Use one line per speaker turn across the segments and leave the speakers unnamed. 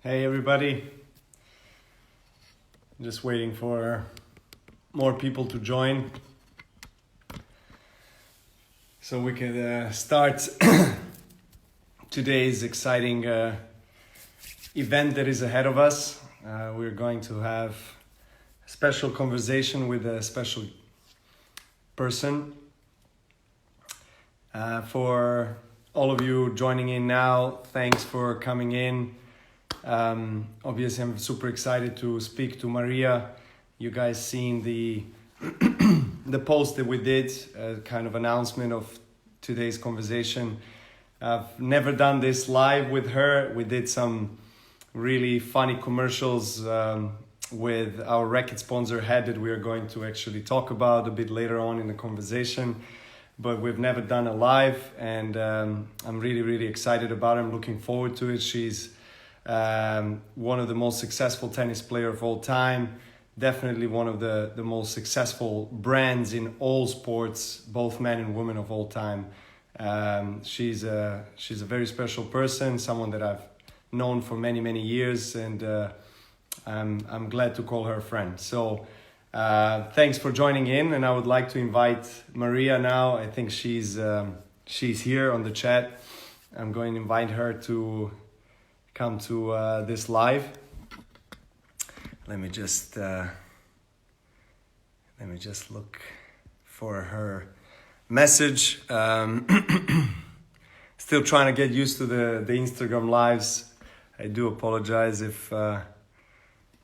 Hey everybody, just waiting for more people to join so we can start today's exciting event that is ahead of us. We're going to have a special conversation with a special person. For all of you joining in now, thanks for coming in. Obviously, I'm super excited to speak to Maria. You guys seen the the post that we did, kind of announcement of today's conversation. I've never done this live with her. We did some really funny commercials with our racket sponsor Head that we are going to actually talk about a bit later on in the conversation. But we've never done a live, and I'm really excited about it. I'm looking forward to it. She's one of the most successful tennis player of all time, definitely one of the most successful brands in all sports, both men and women of all time. She's a very special person, someone that I've known for many years, and I'm glad to call her a friend. So thanks for joining in, and I would like to invite Maria now. I think she's here on the chat. I'm going to invite her to come to this live. Let me just look for her message. Still trying to get used to the Instagram lives. I do apologize if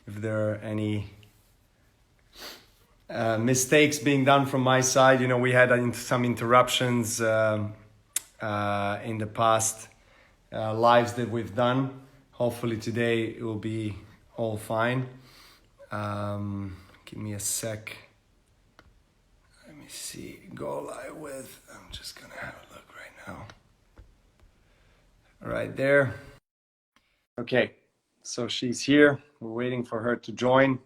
there are any mistakes being done from my side. You know, we had some interruptions in the past lives that we've done. Hopefully today it will be all fine. Give me a sec. Let me see. Go live with. I'm just gonna have a look right now. Right there. Okay, so she's here. We're waiting for her to join.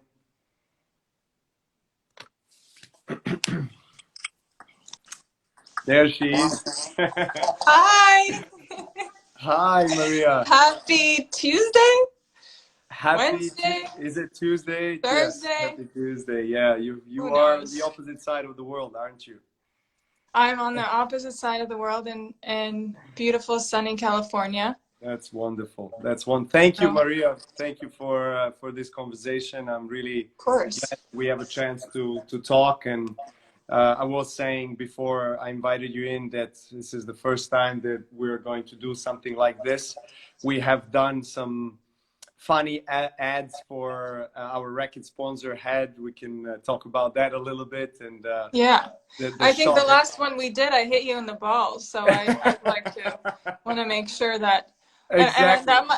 There she is.
Hi.
Hi, Maria.
Happy Tuesday? Wednesday?
Is it Tuesday?
Thursday?
Yes, happy Tuesday. Yeah, you
Who
are on
knows?
the opposite side of the world, aren't you?
I'm on the opposite side of the world in beautiful sunny California.
That's wonderful. Thank you,
Oh,
Maria. Thank you for this conversation. I'm really
of course.
glad we have a chance to talk. And I was saying before I invited you in that this is the first time that we're going to do something like this. We have done some funny ads for our racket sponsor Head. We can talk about that a little bit. And
Yeah.
the
I think the
shot
last one we did, I hit you in the balls. So I'd like to want to make sure that, and
exactly.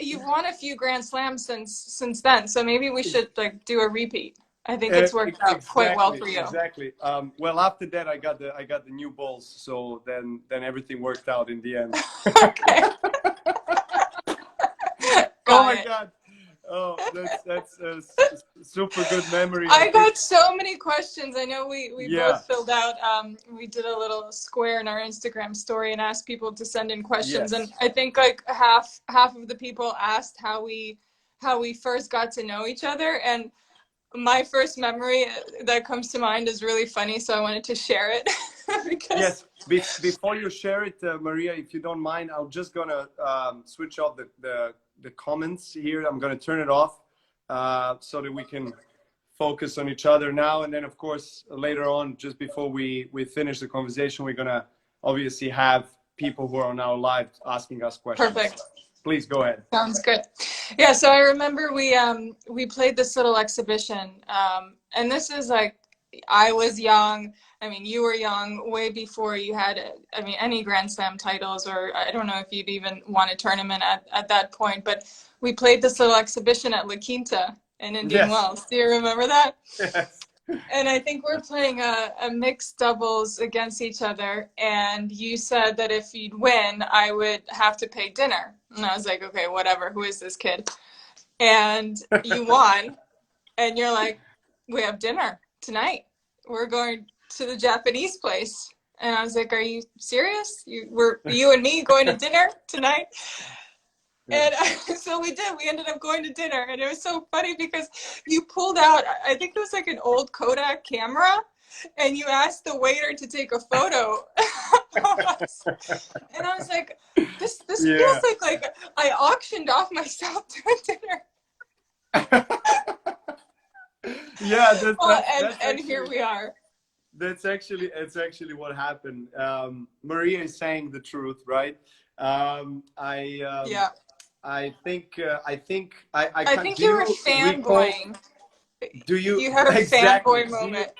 you've won a few Grand Slams since then. So maybe we should like do a repeat. I think it's worked out quite well for you.
Exactly. Well, after that, I got the new balls, so then everything worked out in the end.
Okay.
Oh my God! Oh, that's a super good memory.
I got so many questions. I know we
Yeah.
both filled out. We did a little square in our Instagram story and asked people to send in questions.
Yes.
And I think like half of the people asked how we first got to know each other. And my first memory that comes to mind is really funny, so I wanted to share it.
Yes. Before you share it, Maria, if you don't mind, I'm just gonna switch off the comments here. I'm gonna turn it off so that we can focus on each other now. And then, of course, later on, just before we finish the conversation, we're gonna obviously have people who are on our live asking us questions.
Perfect.
Please go ahead.
Sounds good. Yeah, so I remember we played this little exhibition, and this is like, I was young. I mean, you were young way before you had, any Grand Slam titles, or I don't know if you'd even won a tournament at that point, but we played this little exhibition at La Quinta in Indian Wells. Do you remember that?
Yes.
And I think we're playing a mixed doubles against each other, and you said that if you'd win, I would have to pay dinner. And I was like, okay, whatever, who is this kid? And you won, and you're like, we have dinner tonight. We're going to the Japanese place. And I was like, are you serious? You and me going to dinner tonight? And I was So we did. We ended up going to dinner, and it was so funny because you pulled out, I think it was like an old Kodak camera, and you asked the waiter to take a photo of us. And I was like, this
Yeah.
feels like I auctioned off myself to a dinner.
Yeah,
Well,
that's
and
actually,
here we are.
it's actually what happened. Maria is saying the truth, right? Um, I um,
Yeah.
I
I
can't.
think
Do
you were
you recall?
fanboying.
Do you
You had a
exactly?
fanboy moment.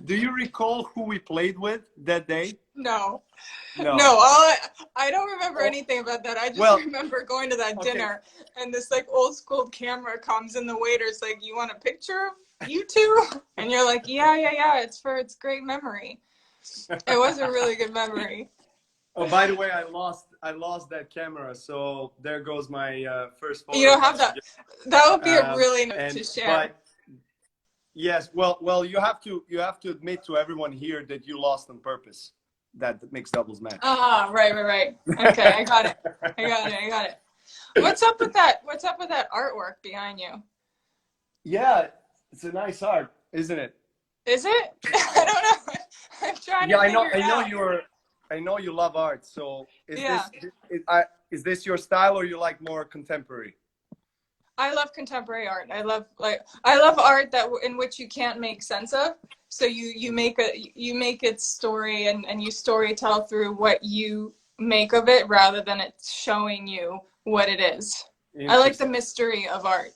Do you recall who we played with that day?
No.
No.
No, I don't remember
Oh,
anything about that. I just
well,
remember going to that
okay.
dinner, and this like old school camera comes, and the waiter's like, "You want a picture of you two?" And you're like, "Yeah. It's great memory." It was a really good memory.
Oh, by the way, I lost that camera, so there goes my first
You
photo
don't have
once
that.
again.
That would be a really nice
And
to share.
but yes, well, you have to admit to everyone here that you lost on purpose that mixed doubles match.
Ah, right. Okay, I got it. I got it. What's up with that? What's up with that artwork behind you?
Yeah, it's a nice art, isn't it?
Is it? I don't know. I'm trying
Yeah,
to figure it
I know
out.
I know you love art. So
Yeah.
is this your style, or you like more contemporary?
I love contemporary art. I love art that in which you can't make sense of. So you make its story, and you story tell through what you make of it rather than it showing you what it is. I like the
Interesting.
mystery of art.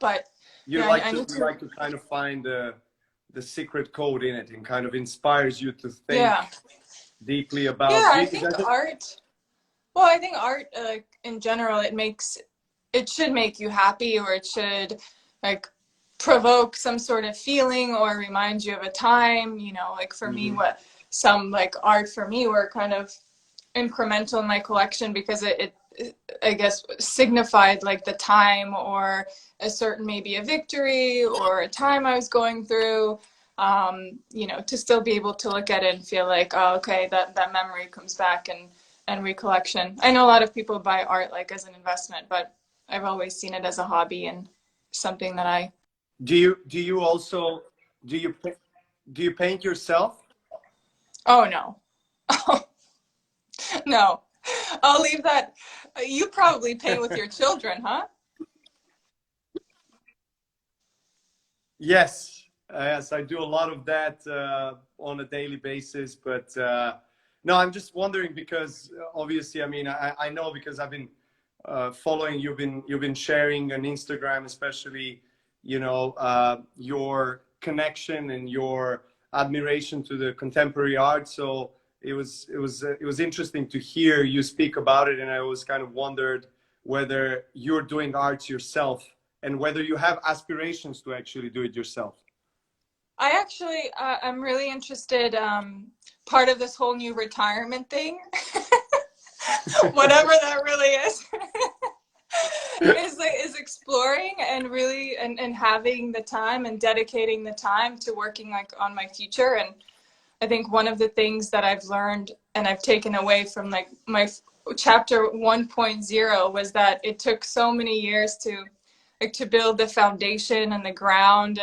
But
You
yeah,
like
I
to
need to.
kind of find the secret code in it, and kind of inspires you to think
Yeah,
deeply
yeah.
about.
I think art. Well, I think art, in general, it should make you happy, or it should like provoke some sort of feeling or remind you of a time. Like for me,
Mhm.
what some like art for me were kind of incremental in my collection because it I guess signified like the time or a certain maybe a victory or a time I was going through. To still be able to look at it and feel like, oh, okay, that memory comes back and recollection. I know a lot of people buy art like as an investment, but I've always seen it as a hobby and something that I.
Do you also do you pa- do you paint yourself?
Oh no, no, I'll leave that. You probably paint with your children, huh?
Yes, yes, I do a lot of that on a daily basis. But no, I'm just wondering because obviously, I mean, I know because I've been following. You've been sharing on Instagram, especially, your connection and your admiration to the contemporary art. So it was interesting to hear you speak about it, and I always kind of wondered whether you're doing art yourself and whether you have aspirations to actually do it yourself.
I actually, I'm really interested. Part of this whole new retirement thing, whatever that really is, is exploring and really and having the time and dedicating the time to working like on my future. And I think one of the things that I've learned and I've taken away from like my chapter 1.0 was that it took so many years to build the foundation and the ground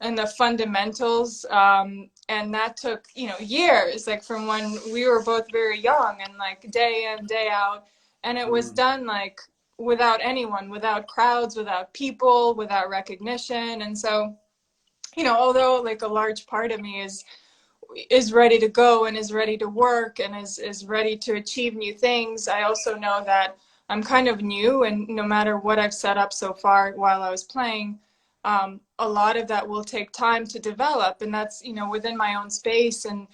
and the fundamentals. And that took, years, like from when we were both very young and like day in, day out. And it was
Mm.
done like without anyone, without crowds, without people, without recognition. And so, although like a large part of me is ready to go and is ready to work and is ready to achieve new things, I also know that I'm kind of new, and no matter what I've set up so far while I was playing, a lot of that will take time to develop, and that's within my own space and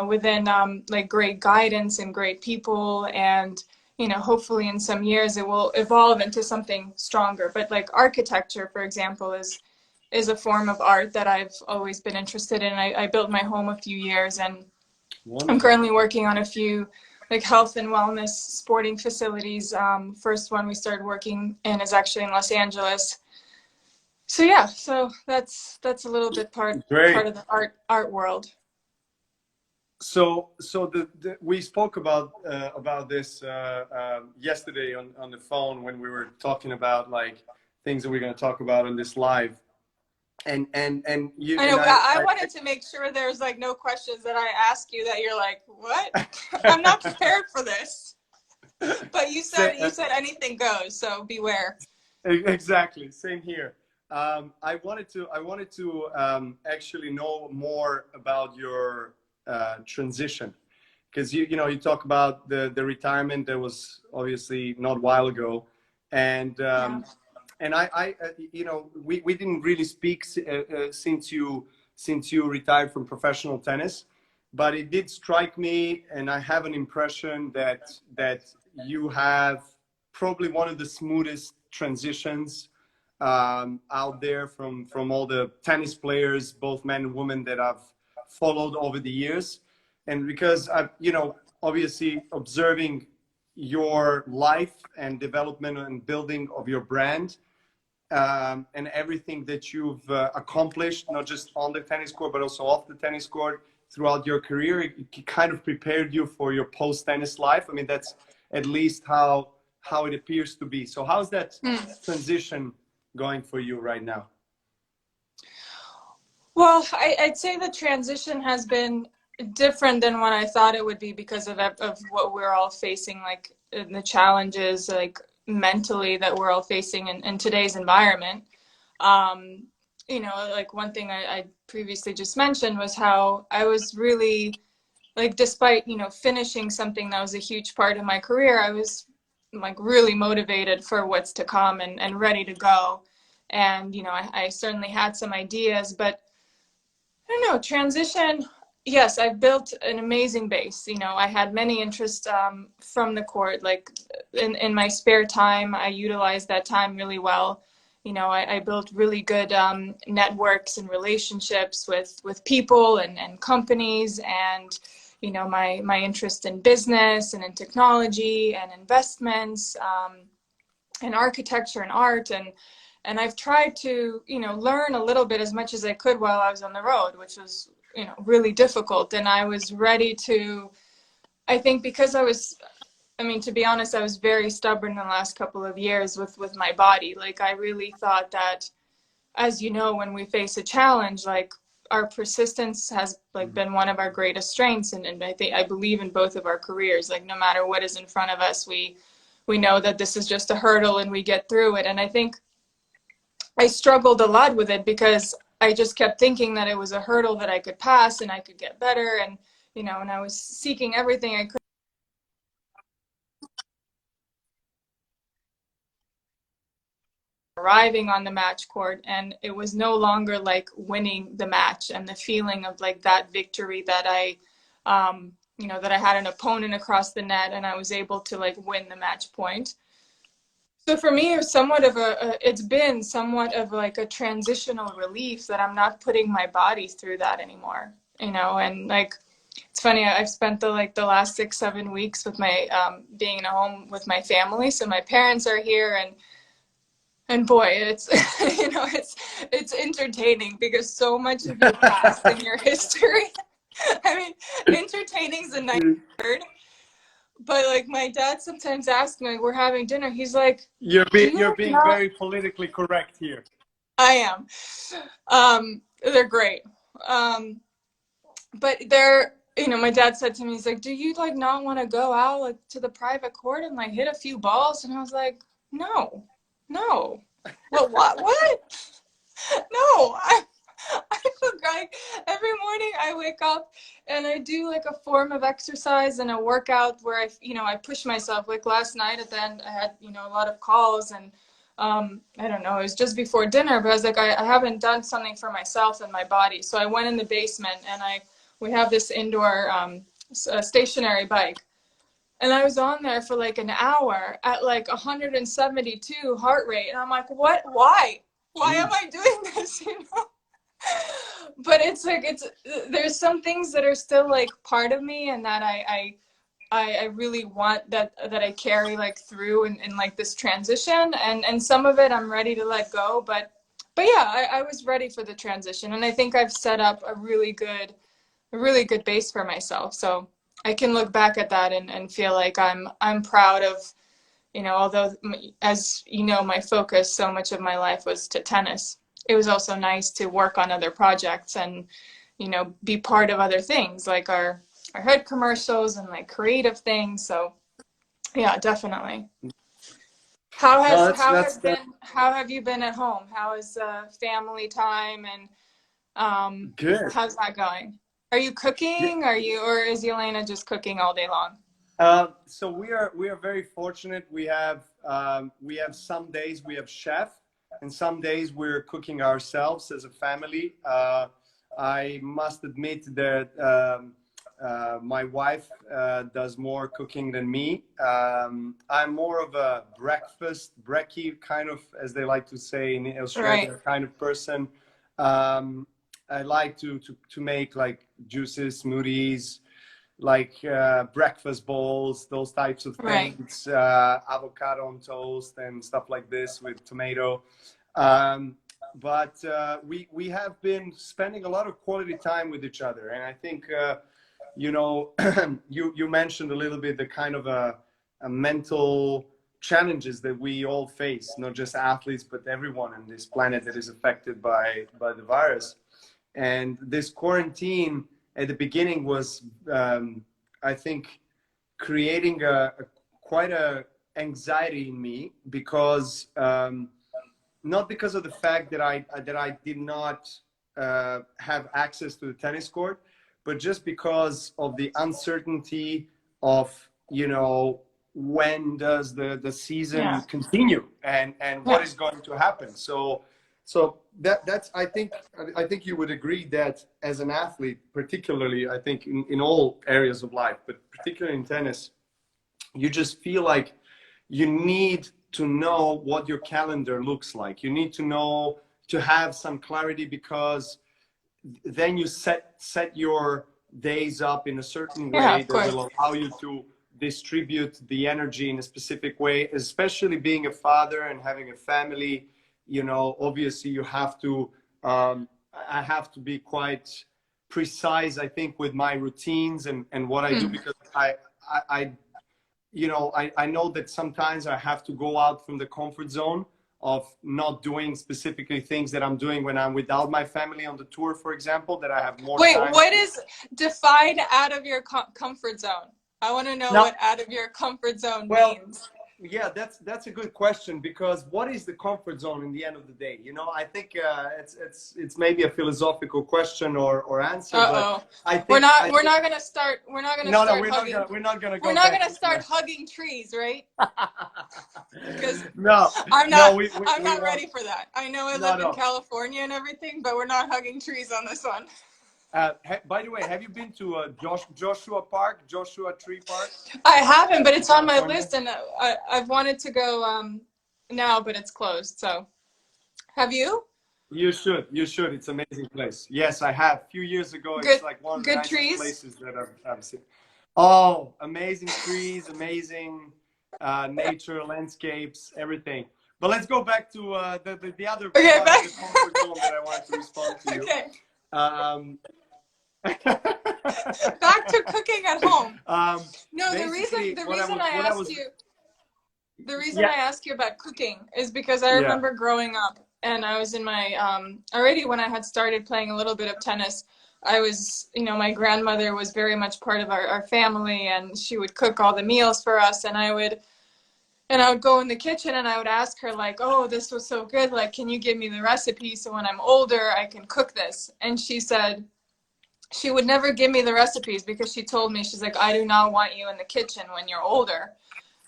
within like great guidance and great people, and hopefully in some years it will evolve into something stronger. But like architecture, for example, is a form of art that I've always been interested in. I built my home a few years, and I'm
Wonderful.
currently working on a few like health and wellness sporting facilities. First one we started working in is actually in Los Angeles. So yeah, so that's a little bit part
Great.
of the art world.
We spoke about this yesterday on the phone when we were talking about like things that we're going to talk about on this live. And you,
I know,
and
I wanted to make sure there's like no questions that I ask you that you're like, what? I'm not prepared for this. But you said anything goes, so beware.
Exactly, same here. I wanted to actually know more about your transition, because you know, you talk about the retirement that was obviously not a while ago, and and I you know, we didn't really speak since you retired from professional tennis, but it did strike me, and I have an impression that you have probably one of the smoothest transitions out there from all the tennis players, both men and women, that I've followed over the years. And because I've, you know, obviously observing your life and development and building of your brand, and everything that you've accomplished, not just on the tennis court, but also off the tennis court throughout your career, it kind of prepared you for your post-tennis life. I mean, that's at least how it appears to be. So how's that transition going for you right now?
Well, I'd say the transition has been different than what I thought it would be because of what we're all facing, like the challenges, like mentally, that we're all facing in today's environment. You know, like one thing I previously just mentioned was how I was really, like, despite, you know, finishing something that was a huge part of my career, I was like really motivated for what's to come and ready to go. And, you know, I certainly had some ideas, but I don't know, transition, yes, I've built an amazing base. You know, I had many interests from the court. Like in my spare time, I utilized that time really well. You know, I built really good networks and relationships with people and companies, and, you know, my interest in business and in technology and investments, and architecture and art, and I've tried to, you know, learn a little bit as much as I could while I was on the road, which was, you know, really difficult. And I was ready to, I think because I mean, to be honest, I was very stubborn the last couple of years with my body. Like, I really thought that, as you know, when we face a challenge, like, our persistence has like been one of our greatest strengths. And I believe in both of our careers, like, no matter what is in front of us, we know that this is just a hurdle and we get through it. And I think I struggled a lot with it because I just kept thinking that it was a hurdle that I could pass and I could get better. And, you know, and I was seeking everything I could. Arriving on the match court, and it was no longer like winning the match and the feeling of like that victory that I, you know, that I had an opponent across the net and I was able to like win the match point. So for me, it was it's been somewhat of like a transitional relief that I'm not putting my body through that anymore, you know. And like, it's funny, I've spent the last 6-7 weeks with my, being in a home with my family. So my parents are here, and boy, it's, you know, it's entertaining because so much of your past and your history, I mean, entertaining is a nice word. But like, my dad sometimes asks me, like, we're having dinner, he's like,
you're being very politically correct here.
I am. They're great. But they're, you know, my dad said to me, he's like, do you like not want to go out like to the private court and like hit a few balls? And I was like, no. What? No, I feel like every morning I wake up and I do like a form of exercise and a workout where I push myself. Like last night at the end, I had, you know, a lot of calls, and I don't know, it was just before dinner, but I was like, I haven't done something for myself and my body. So I went in the basement, and we have this indoor stationary bike. And I was on there for like an hour at like 172 heart rate. And I'm like, what? Why am I doing this? You know? But it's like, there's some things that are still like part of me, and that I really want that I carry like through in like this transition, and some of it I'm ready to let go. But yeah, I was ready for the transition. And I think I've set up a really good a really good base for myself. So I can look back at that and feel like I'm proud of, although, as you know, my focus so much of my life was to tennis. It was also nice to work on other projects and, be part of other things like our head commercials and like creative things. So yeah, definitely. How have you been at home? How is family time and
Good.
how's that going? Are you cooking? Or is Yelena just cooking all day long?
So we are very fortunate. We have some days we have chef, and some days we're cooking ourselves as a family. I must admit that my wife does more cooking than me. I'm more of a brekkie kind of, as they like to say in Australia,
Right.
kind of person. I like to make like juices, smoothies, like breakfast bowls, those types of
Right.
things, avocado on toast and stuff like this with tomato. But we have been spending a lot of quality time with each other, and I think you mentioned a little bit the kind of a mental challenges that we all face, not just athletes but everyone on this planet that is affected by the virus. And this quarantine at the beginning was, I think, creating quite a anxiety in me, because not because of the fact that I did not have access to the tennis court, but just because of the uncertainty of, when does the season continue, and what is going to happen. So that's I think you would agree that as an athlete, particularly, I think in all areas of life, but particularly in tennis, you just feel like you need to know what your calendar looks like. You need to have some clarity, because then you set your days up in a certain way that will allow you to distribute the energy in a specific way, especially being a father and having a family. Obviously you have to, I have to be quite precise, I think, with my routines and what I do, because I know that sometimes I have to go out from the comfort zone of not doing specifically things that I'm doing when I'm without my family on the tour, for example, that I have more time.
Wait, what is defined out of your comfort zone? I want to know what out of your comfort zone means.
Yeah, that's a good question, because what is the comfort zone in the end of the day? I think it's maybe a philosophical question or answer. But I think we're
not gonna start hugging trees, right? Because I'm not ready for that. I know I live in California and everything, but we're not hugging trees on this one.
By the way, have you been to Joshua Tree Park?
I haven't, but it's on my list, and I've wanted to go now, but it's closed. So, have you?
You should. It's an amazing place. Yes, I have. A few years ago, it's like one of the nicest places that I've seen. Oh, amazing trees, amazing nature, landscapes, everything. But let's go back to the other part of the comfort zone that I wanted to respond to you.
Okay. Back to cooking at home. No, the reason I asked you about cooking is because I remember growing up, and I was in my already when I had started playing a little bit of tennis. I was, my grandmother was very much part of our family, and she would cook all the meals for us, and I would go in the kitchen and I would ask her, like, oh, this was so good, like, can you give me the recipe so when I'm older I can cook this? And she said she would never give me the recipes, because she told me, she's like, I do not want you in the kitchen when you're older.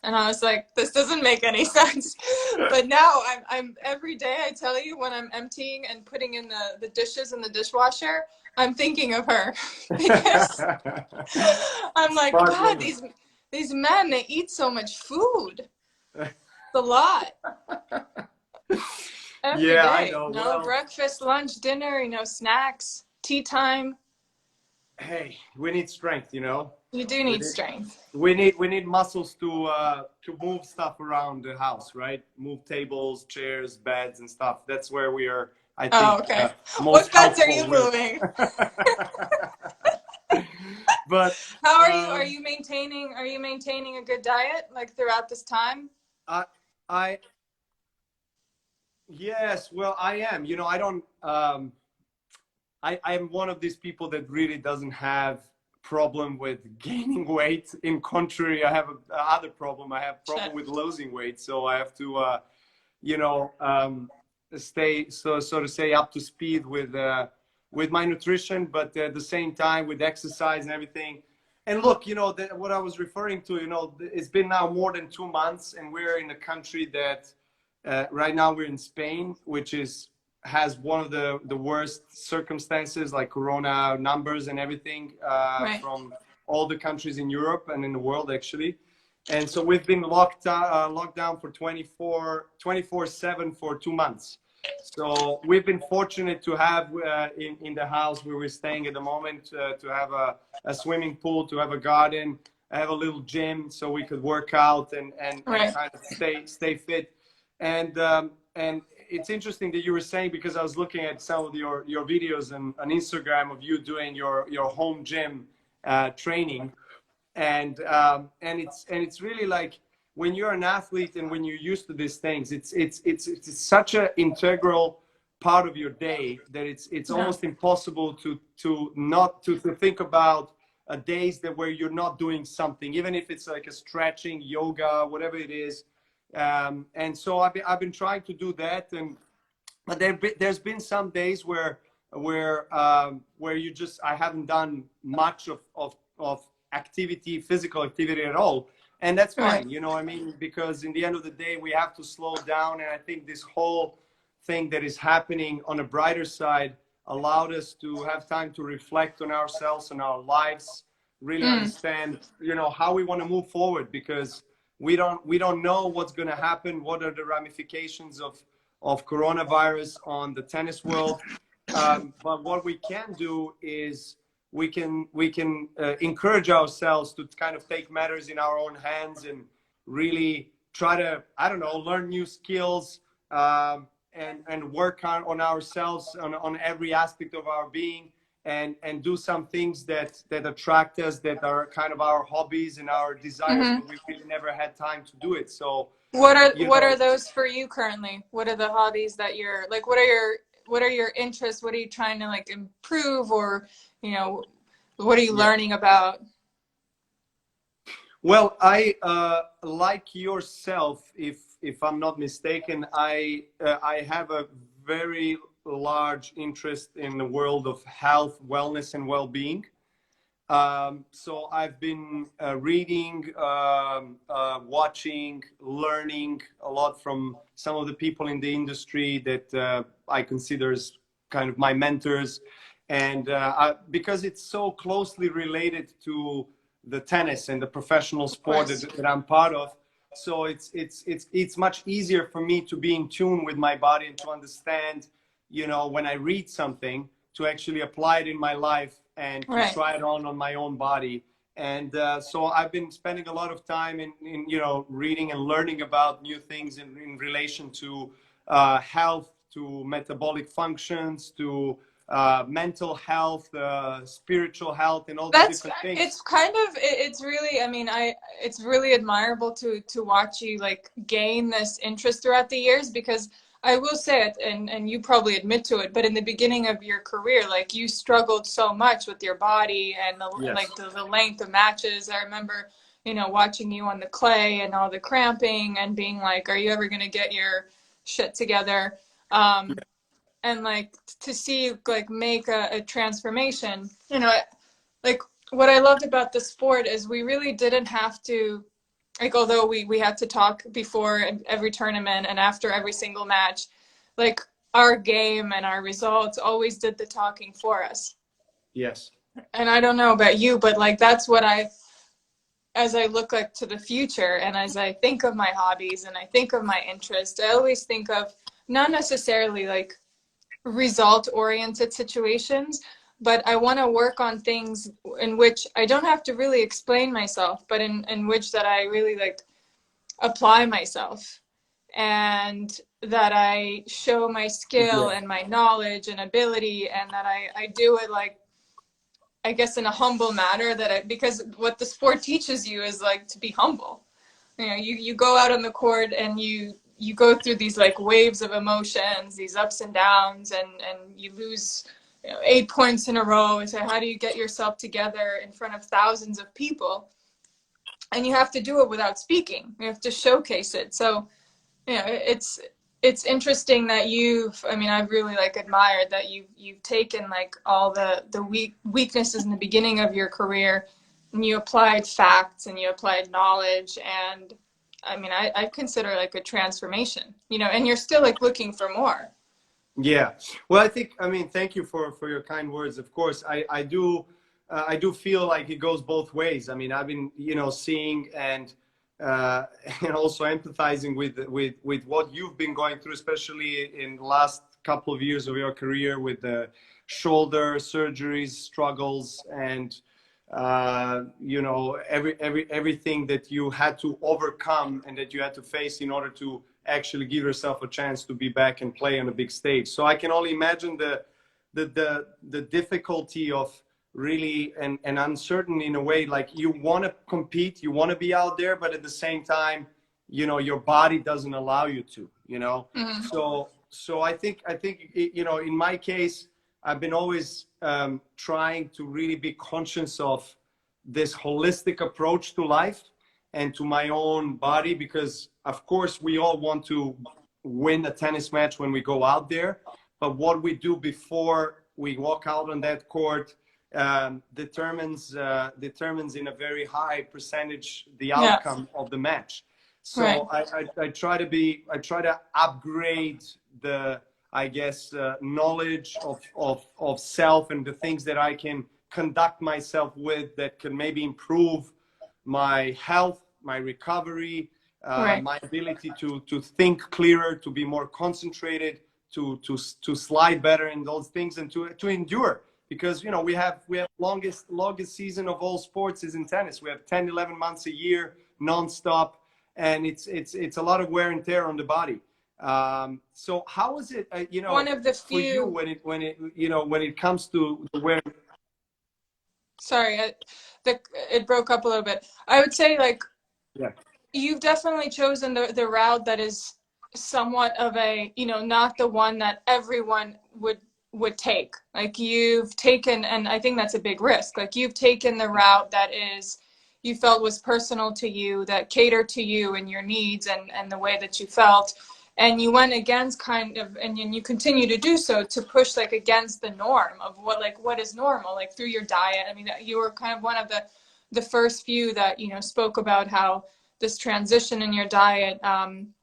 And I was like, this doesn't make any sense. But now I'm every day, I tell you, when I'm emptying and putting in the dishes in the dishwasher, I'm thinking of her. Because I'm like, God, these men, they eat so much food. It's a lot. Every day.
I know.
No breakfast, lunch, dinner, snacks, tea time.
Hey, we need strength,
You do need strength.
We need muscles to move stuff around the house, right? Move tables, chairs, beds, and stuff. That's where we are, I think.
Oh, okay. What beds are you moving?
But
how are you? Are you maintaining a good diet like throughout this time?
I I yes, well, I am. You know, I don't. I'm one of these people that really doesn't have problem with gaining weight. In contrary, I have a other problem. I have problem with losing weight. So I have to, you know, stay so to say up to speed with my nutrition, but at the same time with exercise and everything. And look, you know, what I was referring to, you know, it's been now more than 2 months, and we're in a country that right now we're in Spain, which has one of the worst circumstances, like corona numbers and everything,
Right.
from all the countries in Europe and in the world, actually. And so we've been locked down for 24/7 for 2 months. So we've been fortunate to have in the house where we're staying at the moment, to have a swimming pool, to have a garden, have a little gym so we could work out and
Right.
kind of stay fit. And it's interesting that you were saying, because I was looking at some of your videos on Instagram of you doing your home gym training, and it's really like, when you're an athlete and when you're used to these things, it's such an integral part of your day that it's almost impossible to not to think about days that where you're not doing something, even if it's like a stretching, yoga, whatever it is. And so I've been trying to do that, but there's been some days where you just, I haven't done much of activity, physical activity at all. And that's fine,
Right.
you know what I mean? Because in the end of the day, we have to slow down. And I think this whole thing that is happening on a brighter side allowed us to have time to reflect on ourselves and our lives, really understand, you know, how we want to move forward, because we don't know what's going to happen. What are the ramifications of coronavirus on the tennis world? But what we can do is we can encourage ourselves to kind of take matters in our own hands and really try to, I don't know, learn new skills, and work on ourselves on every aspect of our being, and do some things that attract us, that are kind of our hobbies and our desires, but we really never had time to do it. So
what are those for you currently? What are the hobbies that you're like? What are your interests? What are you trying to like improve, or you know, what are you learning about?
Well, I like yourself, if I'm not mistaken, I have a very large interest in the world of health, wellness, and well-being. So I've been reading, watching, learning a lot from some of the people in the industry that I consider as kind of my mentors. And because it's so closely related to the tennis and the professional sport that I'm part of, so it's much easier for me to be in tune with my body and to understand, you know, when I read something, to actually apply it in my life and to try it on my own body. And so I've been spending a lot of time in you know, reading and learning about new things in relation to health, to metabolic functions, to mental health, spiritual health, and all these different things.
It's kind of, it's really, I mean, it's really admirable to watch you like gain this interest throughout the years, because I will say it, and you probably admit to it, but in the beginning of your career, like you struggled so much with your body and the length of matches. I remember, you know, watching you on the clay and all the cramping and being like, are you ever going to get your shit together? And like to see you like make a transformation, you know, like what I loved about the sport is we really didn't have to, like, although we had to talk before every tournament and after every single match, like our game and our results always did the talking for us.
Yes.
And I don't know about you, but like that's what as I look like to the future and as I think of my hobbies and I think of my interests, I always think of not necessarily like result-oriented situations, but I want to work on things in which I don't have to really explain myself, but in which that I really like apply myself, and that I show my skill and my knowledge and ability, and that I do it like I guess in a humble manner because what the sport teaches you is like to be humble. You know, you go out on the court and you go through these like waves of emotions, these ups and downs, and you lose, you know, 8 points in a row. And so how do you get yourself together in front of thousands of people? And you have to do it without speaking. You have to showcase it. So, you know, it's interesting that I've really like admired that you've taken like all the weaknesses in the beginning of your career, and you applied facts and you applied knowledge, and I mean, I consider like a transformation, you know, and you're still like looking for more.
Yeah. Well, I think, I mean, thank you for your kind words. Of course, I do feel like it goes both ways. I mean, I've been, you know, seeing and also empathizing with what you've been going through, especially in the last couple of years of your career with the shoulder surgeries, struggles, and you know, everything that you had to overcome and that you had to face in order to actually give yourself a chance to be back and play on a big stage. So I can only imagine the difficulty of really and uncertain in a way. Like, you want to compete, you want to be out there, but at the same time, you know, your body doesn't allow you to, you know. Mm-hmm. So I think you know, in my case, I've been always trying to really be conscious of this holistic approach to life and to my own body, because of course we all want to win a tennis match when we go out there, but what we do before we walk out on that court determines in a very high percentage the outcome of the match. So right. I try to upgrade the, I guess, knowledge of self and the things that I can conduct myself with that can maybe improve my health, my recovery, right. my ability to think clearer, to be more concentrated, to slide better in those things, and to endure. Because, you know, we have longest season of all sports is in tennis. We have 10, 11 months a year, nonstop, and it's a lot of wear and tear on the body. So how is it, you know,
one of the few,
for you when it comes to the wear?
Sorry, it broke up a little bit. I would say, like,
yeah,
you've definitely chosen the route that is somewhat of a, you know, not the one that everyone would take. Like, you've taken, and I think that's a big risk. Like, you've taken the route that you felt was personal to you, that catered to you and your needs and the way that you felt. And you went against kind of, and you continue to do so, to push like against the norm of what is normal, like through your diet. I mean, you were kind of one of the first few that, you know, spoke about how this transition in your diet,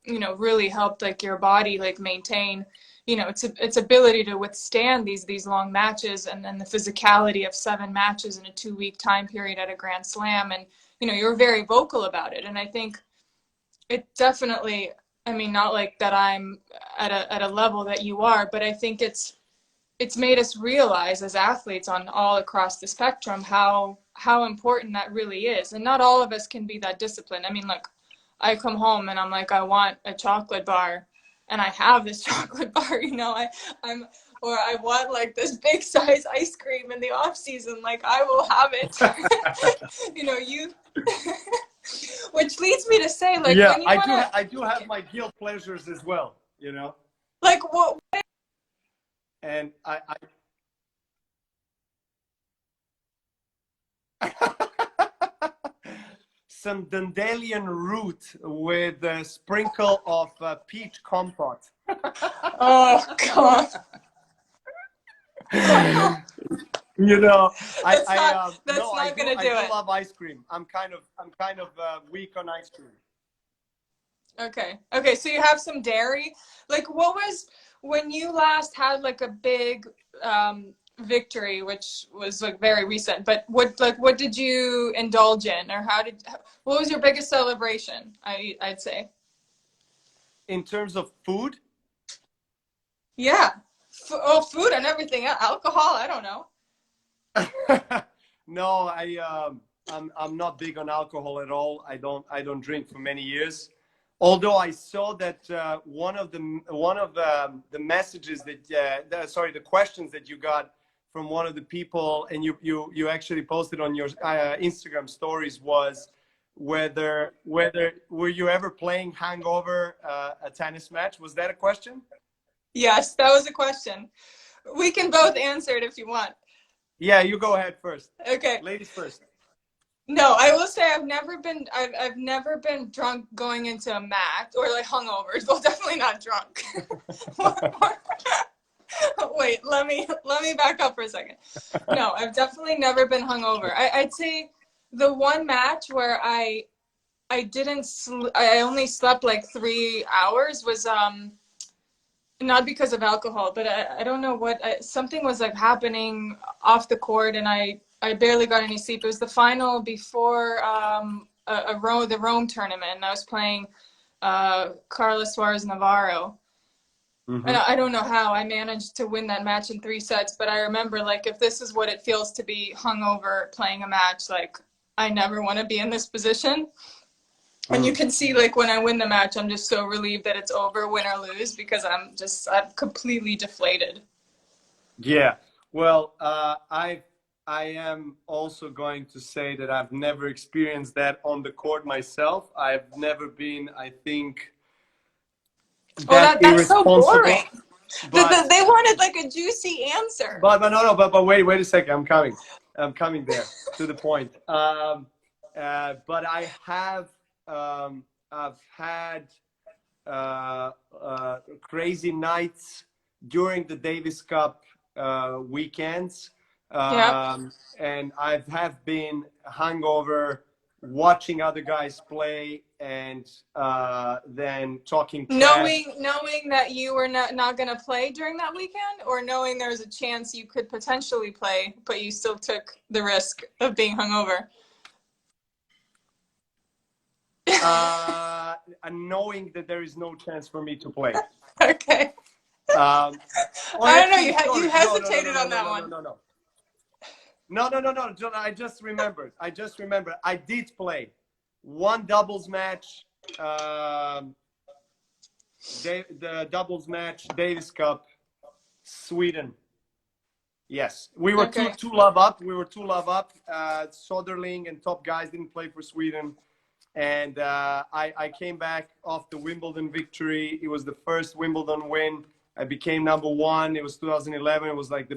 you know, really helped like your body like maintain, you know, its ability to withstand these long matches, and then the physicality of 7 matches in a 2-week time period at a Grand Slam. And, you know, you were very vocal about it. And I think it definitely, I mean, not like that I'm at a level that you are, but I think it's made us realize as athletes on all across the spectrum how important that really is. And not all of us can be that disciplined. I mean, look, I come home and I'm like, I want a chocolate bar, and I have this chocolate bar, you know, or I want like this big size ice cream in the off season, like I will have it. You know, which leads me to say, like,
yeah,
when you
I do have my guilt pleasures as well, you know.
Like what?
And I some dandelion root with a sprinkle of peach compote.
Oh God.
You know,
that's
I
not gonna do it.
I do love ice cream. I'm kind of weak on ice cream.
Okay, so you have some dairy. Like, what was, when you last had like a big victory, which was like very recent, but what did you indulge in, or what was your biggest celebration? I'd say.
In terms of food?
Yeah. Food and everything. Alcohol, I don't know.
No, I'm not big on alcohol at all. I don't drink for many years. Although I saw that one of the messages that the questions that you got from one of the people, and you actually posted on your Instagram stories, was whether were you ever playing hangover a tennis match? Was that a question?
Yes, that was a question. We can both answer it if you want.
Yeah, you go ahead first.
Okay.
Ladies first.
No, I will say I've never been drunk going into a match, or like hungover. Well, definitely not drunk. Wait, let me back up for a second. No, I've definitely never been hungover. I'd say the one match where I only slept like 3 hours was not because of alcohol, but I don't know what, something was like happening off the court, and I barely got any sleep. It was the final before the Rome tournament, and I was playing Carlos Suarez Navarro.
Mm-hmm.
And I don't know how I managed to win that match in 3 sets, but I remember, like, if this is what it feels to be hungover playing a match, like, I never want to be in this position. And you can see, like, when I win the match, I'm just so relieved that it's over, win or lose, because I'm completely deflated.
Yeah. Well, I am also going to say that I've never experienced that on the court myself. I've never been, I think,
that's so boring.
But
they wanted like a juicy answer.
But wait a second. I'm coming there to the point. But I have I've had crazy nights during the Davis Cup weekends. And I have been hungover watching other guys play, and then talking trash.
Knowing that you were not going to play during that weekend, or knowing there was a chance you could potentially play, but you still took the risk of being hungover?
Knowing that there is no chance for me to play.
Okay. I don't know. You hesitated on that one.
No. I just remembered. I did play one doubles match, the doubles match, Davis Cup, Sweden. Yes, we were two love up. Soderling and top guys didn't play for Sweden, and I came back off the Wimbledon victory. It was the first Wimbledon win. I became #1. It was 2011. It was like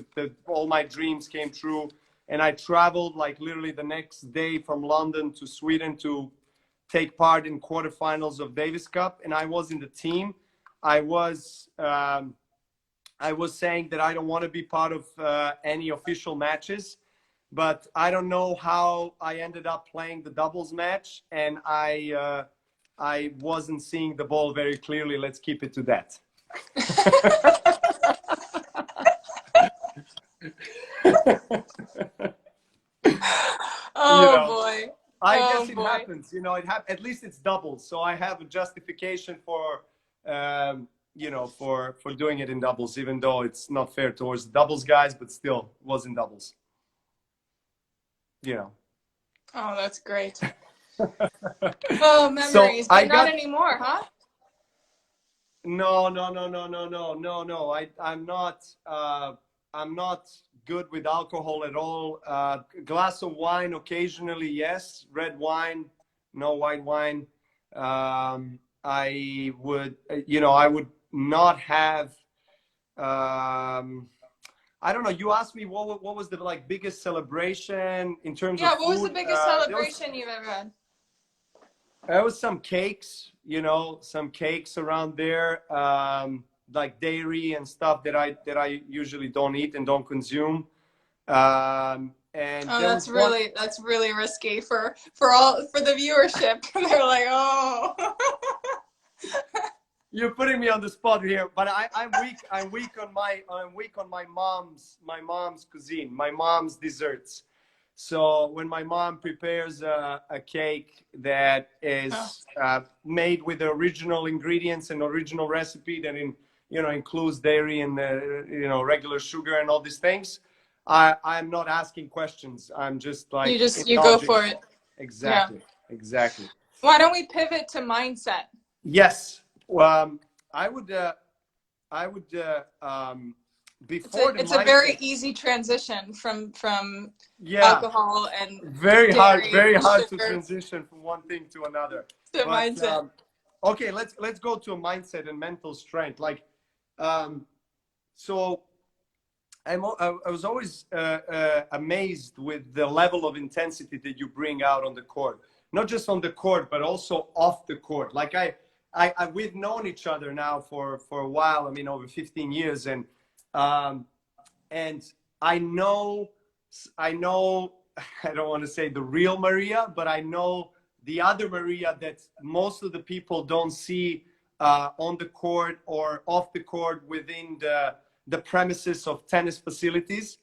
all my dreams came true. And I traveled like literally the next day from London to Sweden to take part in quarterfinals of Davis Cup. And I was in the team. I was saying that I don't want to be part of any official matches, but I don't know how I ended up playing the doubles match, and I wasn't seeing the ball very clearly. Let's keep it to that.
Boy.
I guess it happens. At least it's doubles, so I have a justification for for doing it in doubles, even though it's not fair towards the doubles guys, but still was in doubles. Oh,
that's great. Oh, memories, but not anymore, huh?
No. I'm not good with alcohol at all. Glass of wine occasionally, yes. Red wine, no white wine. I would not have. I don't know. You asked me what was the biggest celebration in terms of food.
What was the biggest celebration you've ever had?
There was some cakes, some cakes around there, like dairy and stuff that I usually don't eat and don't consume. And
that's really risky for the viewership. They're like, oh.
You're putting me on the spot here, but I'm weak on my mom's cuisine, my mom's desserts. So when my mom prepares a cake that is made with the original ingredients and original recipe that includes dairy and regular sugar and all these things, I'm not asking questions. I'm just like
you go for it.
Exactly.
Why don't we pivot to mindset?
Yes. I would before the
it's a
mindset,
very easy transition from
yeah,
alcohol and
very
dairy and
hard to
sugar
transition from one thing to another.
to
But
mindset.
okay, let's go to a mindset and mental strength. Like, so I was always amazed with the level of intensity that you bring out on the court, not just on the court, but also off the court. Like we've known each other now for a while. I mean, over 15 years, um, and I know, I don't want to say the real Maria, but I know the other Maria that most of the people don't see on the court or off the court within the premises of tennis facilities.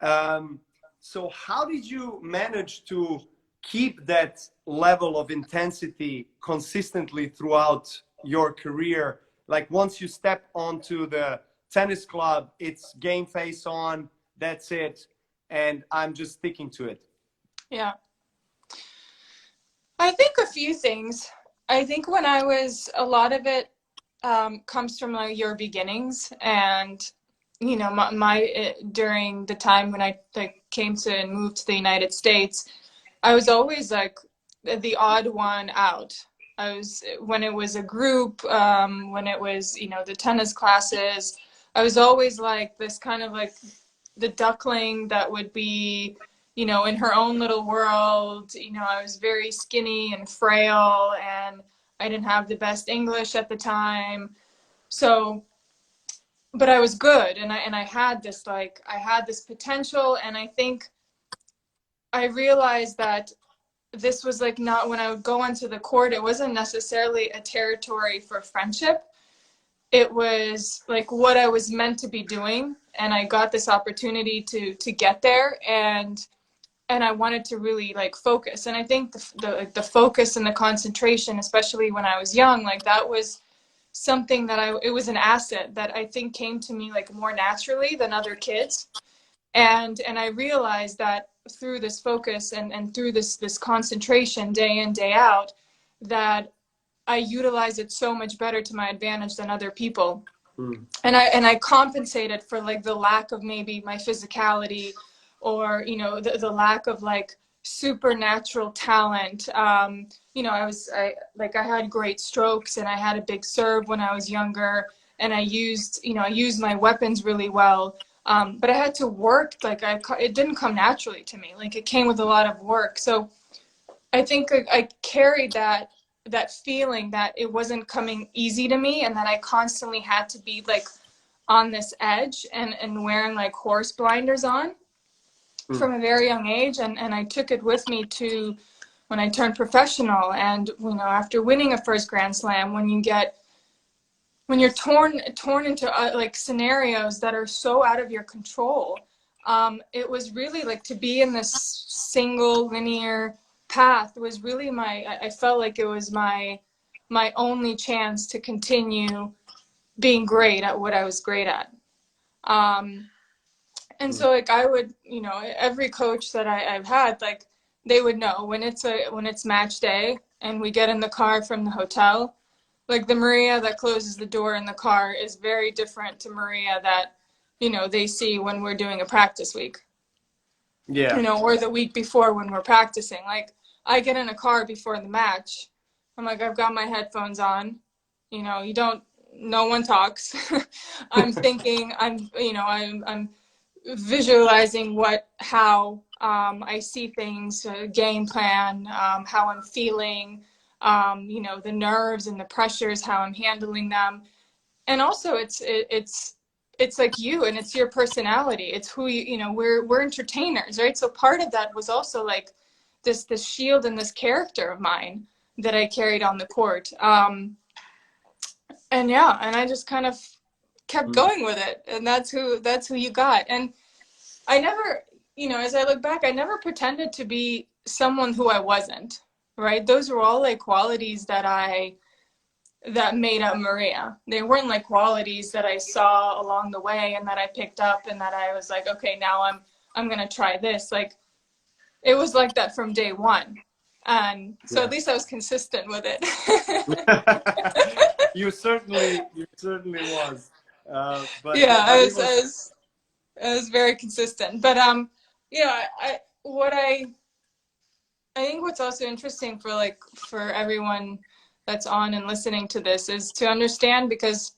So how did you manage to keep that level of intensity consistently throughout your career? Like once you step onto the tennis club, it's game face on, that's it, and I'm just sticking to it.
Yeah. I think a few things. I think when I was, a lot of it comes from like your beginnings, and you know, during the time when I like came to and moved to the United States, I was always like the odd one out. When it was a group, when it was, you know, the tennis classes, I was always like this kind of like the duckling that would be, you know, in her own little world. You know, I was very skinny and frail, and I didn't have the best English at the time. So, but I was good, and I had this like, I had this potential, and I think I realized that this was like not, when I would go onto the court, it wasn't necessarily a territory for friendship. It was like what I was meant to be doing, and I got this opportunity to get there, and I wanted to really like focus. And I think the focus and the concentration, especially when I was young, like that was something that it was an asset that I think came to me like more naturally than other kids. And I realized that through this focus and through this concentration day in, day out, that I utilize it so much better to my advantage than other people. And I compensated for like the lack of maybe my physicality, or, you know, the lack of like supernatural talent. You know, I had great strokes, and I had a big serve when I was younger, and I used my weapons really well. But I had to work, like it didn't come naturally to me. Like it came with a lot of work. So I think I carried that feeling that it wasn't coming easy to me, and that I constantly had to be like on this edge and wearing like horse blinders on from a very young age. And I took it with me to when I turned professional. And, you know, after winning a first Grand Slam, when you're torn into like scenarios that are so out of your control, it was really like to be in this single linear path was really I felt like it was my only chance to continue being great at what I was great at. And so like I would, you know, every coach that I've had, like they would know when it's match day and we get in the car from the hotel, like the Maria that closes the door in the car is very different to Maria that, you know, they see when we're doing a practice week. Yeah. You know, or the week before when we're practicing. Like I get in a car before the match. I'm like, I've got my headphones on. You know, no one talks. I'm thinking, I'm visualizing how I see things, game plan, how I'm feeling, you know, the nerves and the pressures, how I'm handling them. And also it's like you, and it's your personality. It's who you know, we're entertainers, right? So part of that was also like this shield and this character of mine that I carried on the court. And yeah, and I just kind of kept going with it, and that's who you got. And I never, you know, as I look back, I never pretended to be someone who I wasn't, right? Those were all like qualities that made up Maria. They weren't like qualities that I saw along the way and that I picked up and that I was like, okay, now I'm going to try this. Like it was like that from day one. And so at least I was consistent with it.
You certainly was. But
yeah,
but
It was very consistent. But you know, I think what's also interesting for everyone that's on and listening to this is to understand, because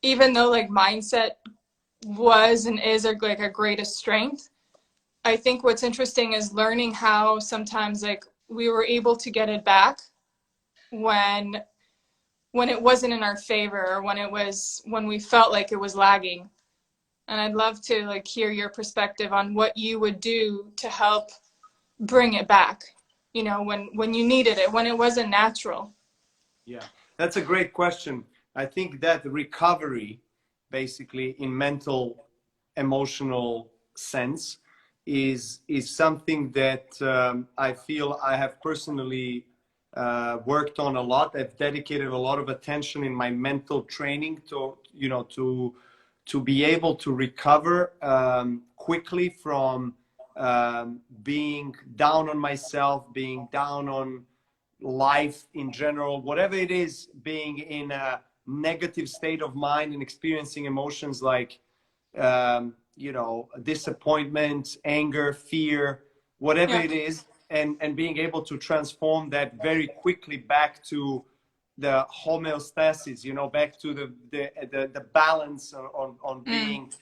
even though like mindset was and is our greatest strength, I think what's interesting is learning how sometimes like we were able to get it back when it wasn't in our favor, or when we felt like it was lagging. And I'd love to like hear your perspective on what you would do to help bring it back, you know, when you needed it, when it wasn't natural.
Yeah, that's a great question. I think that recovery, basically in mental, emotional sense, is something that I feel I have personally worked on a lot. I've dedicated a lot of attention in my mental training to, you know, to be able to recover quickly from being down on myself, being down on life in general, whatever it is, being in a negative state of mind and experiencing emotions like, you know, disappointment, anger, fear, whatever
Yeah.
it is, and being able to transform that very quickly back to the homeostasis, you know, back to the balance on being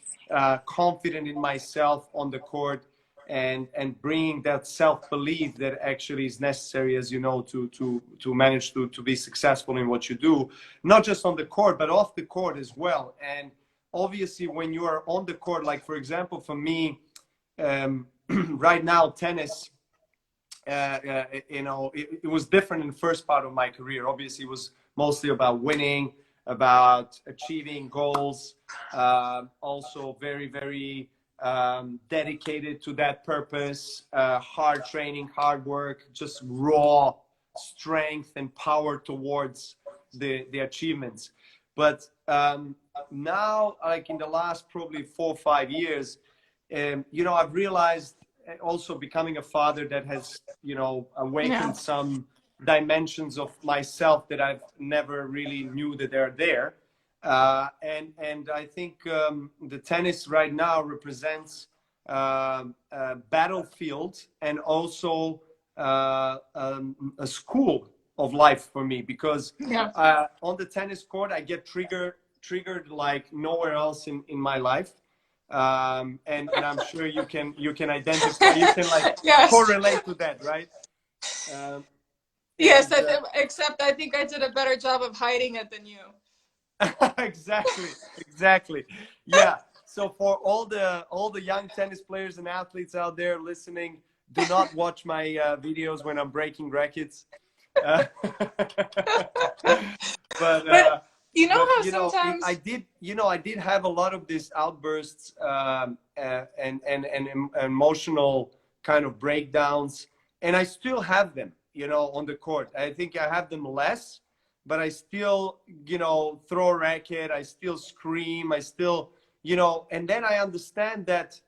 confident in myself on the court, and bringing that self-belief that actually is necessary, as you know, to manage to be successful in what you do, not just on the court but off the court as well. And obviously when you are on the court, like for example for me, right now tennis, you know, it was different in the first part of my career. Obviously it was mostly about winning, about achieving goals, also very, very dedicated to that purpose, hard training, hard work, just raw strength and power towards the achievements. But now, like in the last probably 4 or 5 years, you know, I've realized, also becoming a father, that has, you know, awakened some dimensions of myself that I've never really knew that they're there. And I think the tennis right now represents a battlefield, and also a school of life for me, because on the tennis court I get triggered like nowhere else in my life. And I'm sure you can identify, you can like correlate to that, right?
Yes, except I think I did a better job of hiding it than you.
Exactly. Yeah. So for all the young tennis players and athletes out there listening, do not watch my videos when I'm breaking rackets. But
you know how
you know,
sometimes
I did have a lot of these outbursts, and emotional kind of breakdowns, and I still have them, you know, on the court. I think I have them less, but I still, you know, throw a racket, I still scream, I still, you know. And then I understand that,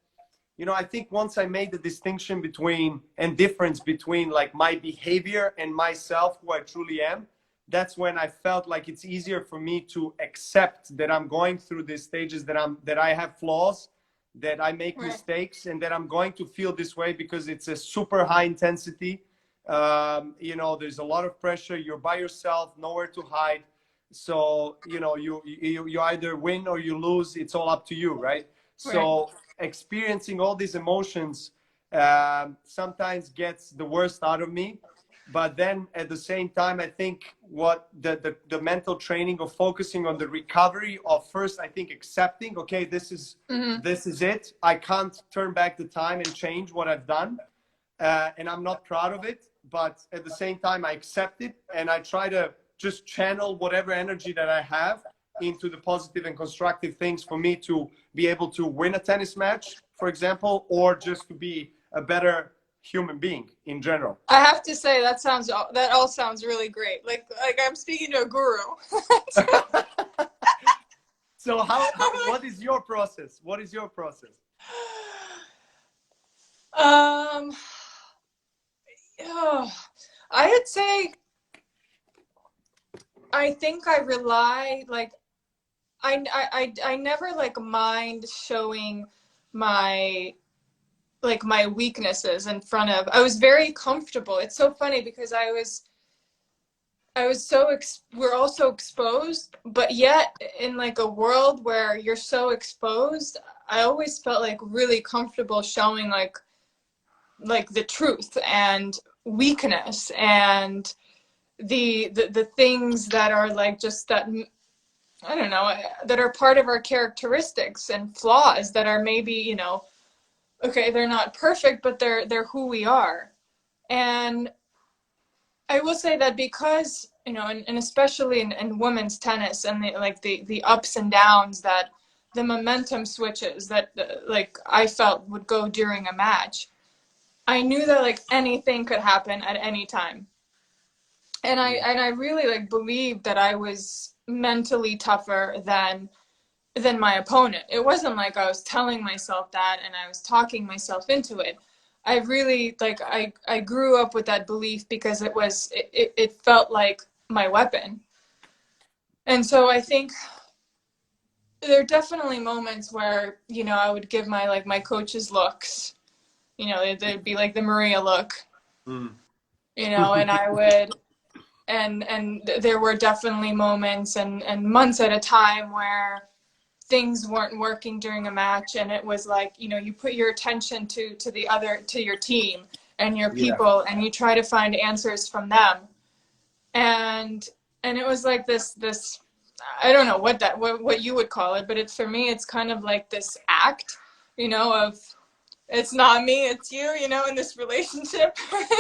you know, I think once I made the distinction between and difference between like my behavior and myself, who I truly am, that's when I felt like it's easier for me to accept that I'm going through these stages, that I have flaws, that I make mistakes, and that I'm going to feel this way because it's a super high intensity. You know, there's a lot of pressure. You're by yourself, nowhere to hide. So, you know, you either win or you lose. It's all up to you, right? So experiencing all these emotions sometimes gets the worst out of me. But then at the same time, I think what the mental training of focusing on the recovery of, first, I think accepting, okay, this is it. I can't turn back the time and change what I've done. And I'm not proud of it. But at the same time, I accept it, and I try to just channel whatever energy that I have into the positive and constructive things for me to be able to win a tennis match, for example, or just to be a better human being in general.
I have to say that all sounds really great. Like I'm speaking to a guru.
So what is your process? What is your process?
I'd say I think I rely, like, I never like mind showing my my weaknesses in front of. I was very comfortable. It's so funny because we're all so exposed, but yet in like a world where you're so exposed, I always felt like really comfortable showing like the truth and weakness and the things that are like just that, I don't know, that are part of our characteristics and flaws that are maybe, you know, okay, they're not perfect, but they're who we are. And I will say that because, you know, and especially in women's tennis and the ups and downs, that the momentum switches that like I felt would go during a match, I knew that like anything could happen at any time. And I really like believed that I was mentally tougher than my opponent. It wasn't like I was telling myself that and I was talking myself into it. I really like I grew up with that belief because it felt like my weapon. And so I think there are definitely moments where, you know, I would give my coaches looks. You know, they'd be like the Maria look.
Mm.
You know, and I would and there were definitely moments and months at a time where things weren't working during a match, and it was like, you know, you put your attention to your team and your people, and you try to find answers from them, and it was like this I don't know what you would call it, but it's, for me, it's kind of like this act, you know, of it's not me, it's you know, in this relationship.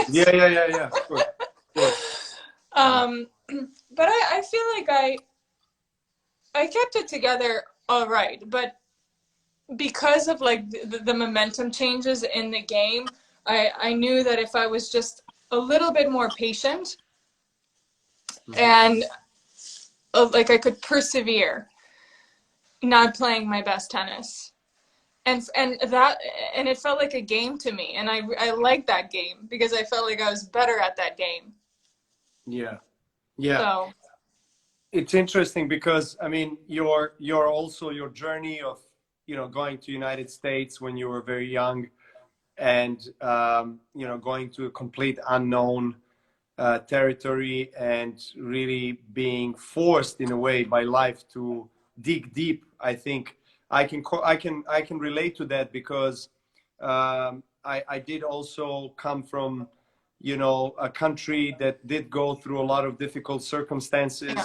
Yeah. Of course.
But I feel like I kept it together all right, but because of like the momentum changes in the game, I knew that if I was just a little bit more patient and like I could persevere, not playing my best tennis. And it felt like a game to me, and I liked that game because I felt like I was better at that game.
Yeah.
So
It's interesting because I mean your also your journey of, you know, going to United States when you were very young, and you know, going to a complete unknown territory and really being forced in a way by life to dig deep. I think I can relate to that because I did also come from, you know, a country that did go through a lot of difficult circumstances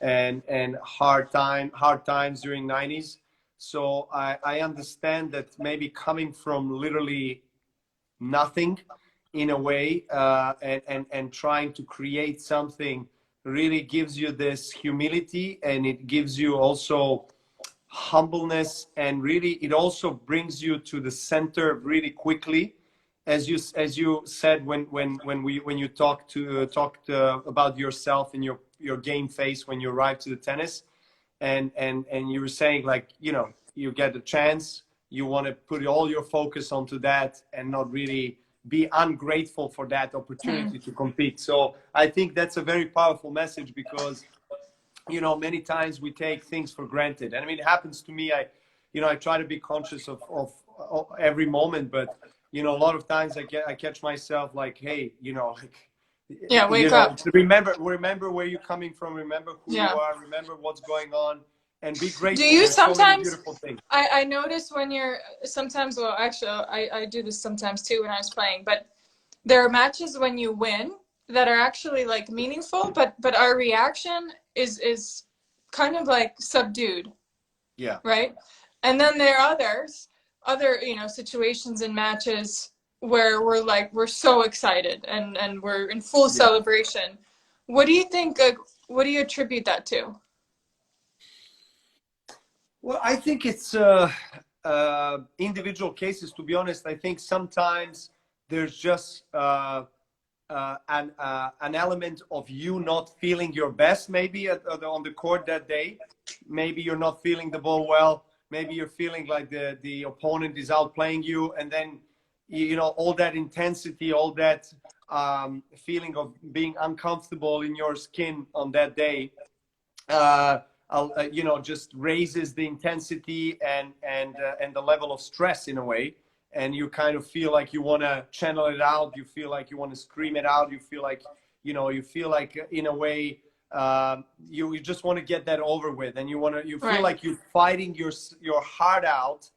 and hard times during 90s. So I understand that maybe coming from literally nothing in a way, and trying to create something really gives you this humility, and it gives you also humbleness, and really it also brings you to the center really quickly, as you said when you talked about yourself and your game face when you arrived to the tennis, and you were saying, like, you know, you get a chance, you want to put all your focus onto that and not really be ungrateful for that opportunity to compete. So I think that's a very powerful message because, you know, many times we take things for granted. And I mean, it happens to me. I try to be conscious of every moment, but, you know, a lot of times I catch myself like, hey, you know, like,
wake up.
Remember where you're coming from, remember who you are, remember what's going on, and be grateful.
Do you
There's
sometimes,
so many beautiful things.
I notice when you're sometimes, well, actually, I do this sometimes too when I was playing, but there are matches when you win that are actually like meaningful, but our reaction is kind of like subdued.
Yeah.
Right. And then there are other, you know, situations in matches where we're so excited and we're in full celebration. What do you think? What do you attribute that to?
Well, I think it's individual cases. To be honest, I think sometimes there's just an element of you not feeling your best, maybe on the court that day. Maybe you're not feeling the ball well. Maybe you're feeling like the opponent is outplaying you, and then you know, all that intensity, all that feeling of being uncomfortable in your skin on that day. you know, just raises the intensity and the level of stress in a way. And you kind of feel like you want to channel it out. You feel like you want to scream it out. You feel like, you know, you feel like in a way, you just want to get that over with, and you feel
Right.
like you're fighting your heart out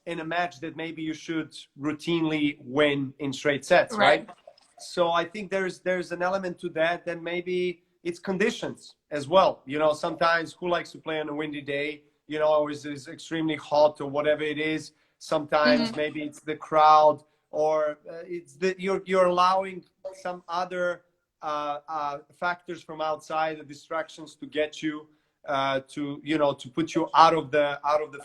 in a match that maybe you should routinely win in straight sets, right? So I think there's an element to that, and maybe it's conditions as well. You know, sometimes who likes to play on a windy day, you know, or is extremely hot or whatever it is. Sometimes maybe it's the crowd, or it's that you're allowing some other factors from outside, the distractions, to get you to, you know, to put you out of the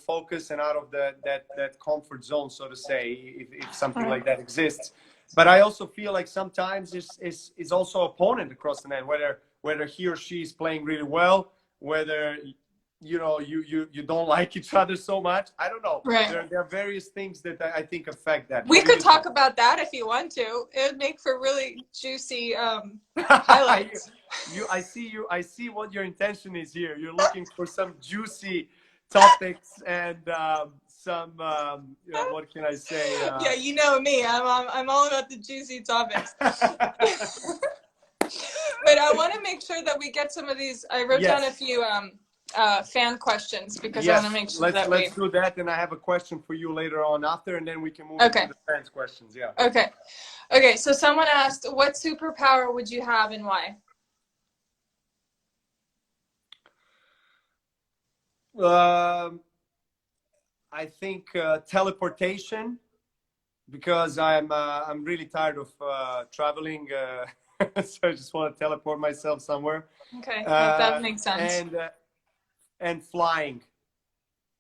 focus and out of that comfort zone, so to say, if something like that exists. But I also feel like sometimes is also opponent across the net, whether he or she is playing really well, whether, you know, you don't like each other so much. I don't know.
Right.
There are various things that I think affect that.
We could talk about that if you want to. It would make for really juicy highlights.
I see what your intention is here. You're looking for some juicy topics and some you know, what can I say?
Yeah, you know me. I'm all about the juicy topics. But I want to make sure that we get some of these. I wrote down a few fan questions, because I want to make sure
let's do that. And I have a question for you later on after, and then we can move to the fans questions. Yeah.
Okay. So someone asked, what superpower would you have and why?
I think teleportation, because I'm really tired of traveling, so I just want to teleport myself somewhere.
Okay, that makes sense.
And flying,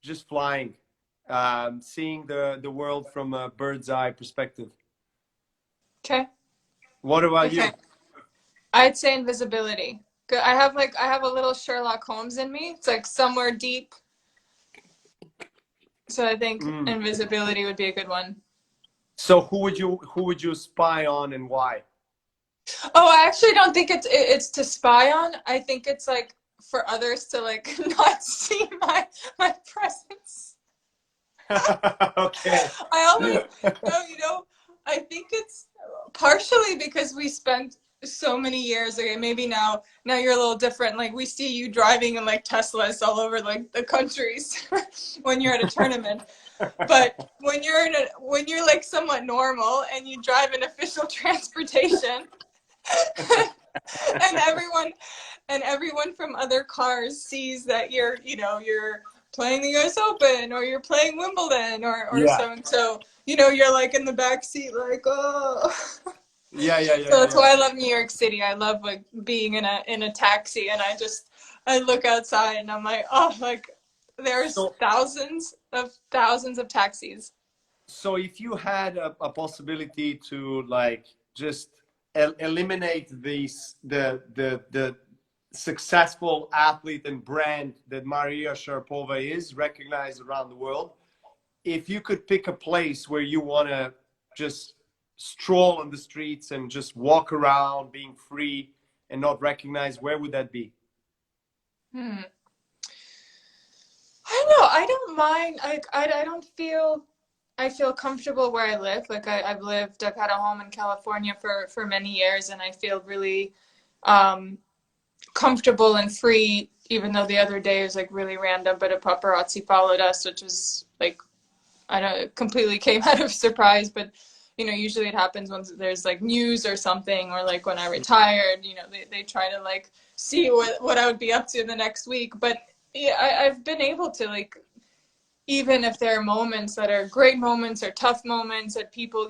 just flying, seeing the world from a bird's eye perspective.
Okay.
What about you?
I'd say invisibility. I have a little Sherlock Holmes in me. It's like somewhere deep. So I think invisibility would be a good one.
So who would you spy on, and why?
Oh, I actually don't think it's to spy on. I think it's like for others to like not see my presence.
Okay.
I always, no, you know, I think it's partially because we spent so many years. Okay, maybe now you're a little different. Like we see you driving in like Teslas all over like the countries when you're at a tournament. But when you're like somewhat normal and you drive an official transportation, and everyone from other cars sees that you're playing the US Open, or you're playing Wimbledon, or so you're like in the back seat like, oh.
Yeah.
So that's why I love New York City. I love like being in a taxi, and I look outside and I'm like, oh, like there's thousands of taxis.
So if you had a possibility to like just eliminate the successful athlete and brand that Maria Sharapova is, recognized around the world, if you could pick a place where you want to just stroll on the streets and just walk around being free and not recognized, where would that be?
I don't know. I don't mind. I don't feel. I feel comfortable where I live. Like I've had a home in California for many years, and I feel really comfortable and free, even though the other day was like really random, but a paparazzi followed us, which was like, I don't know, it completely came out of surprise, but usually it happens when there's like news or something, or like when I retired, they try to like see what I would be up to the next week. But yeah, I've been able to, like, even if there are moments that are great moments or tough moments that people,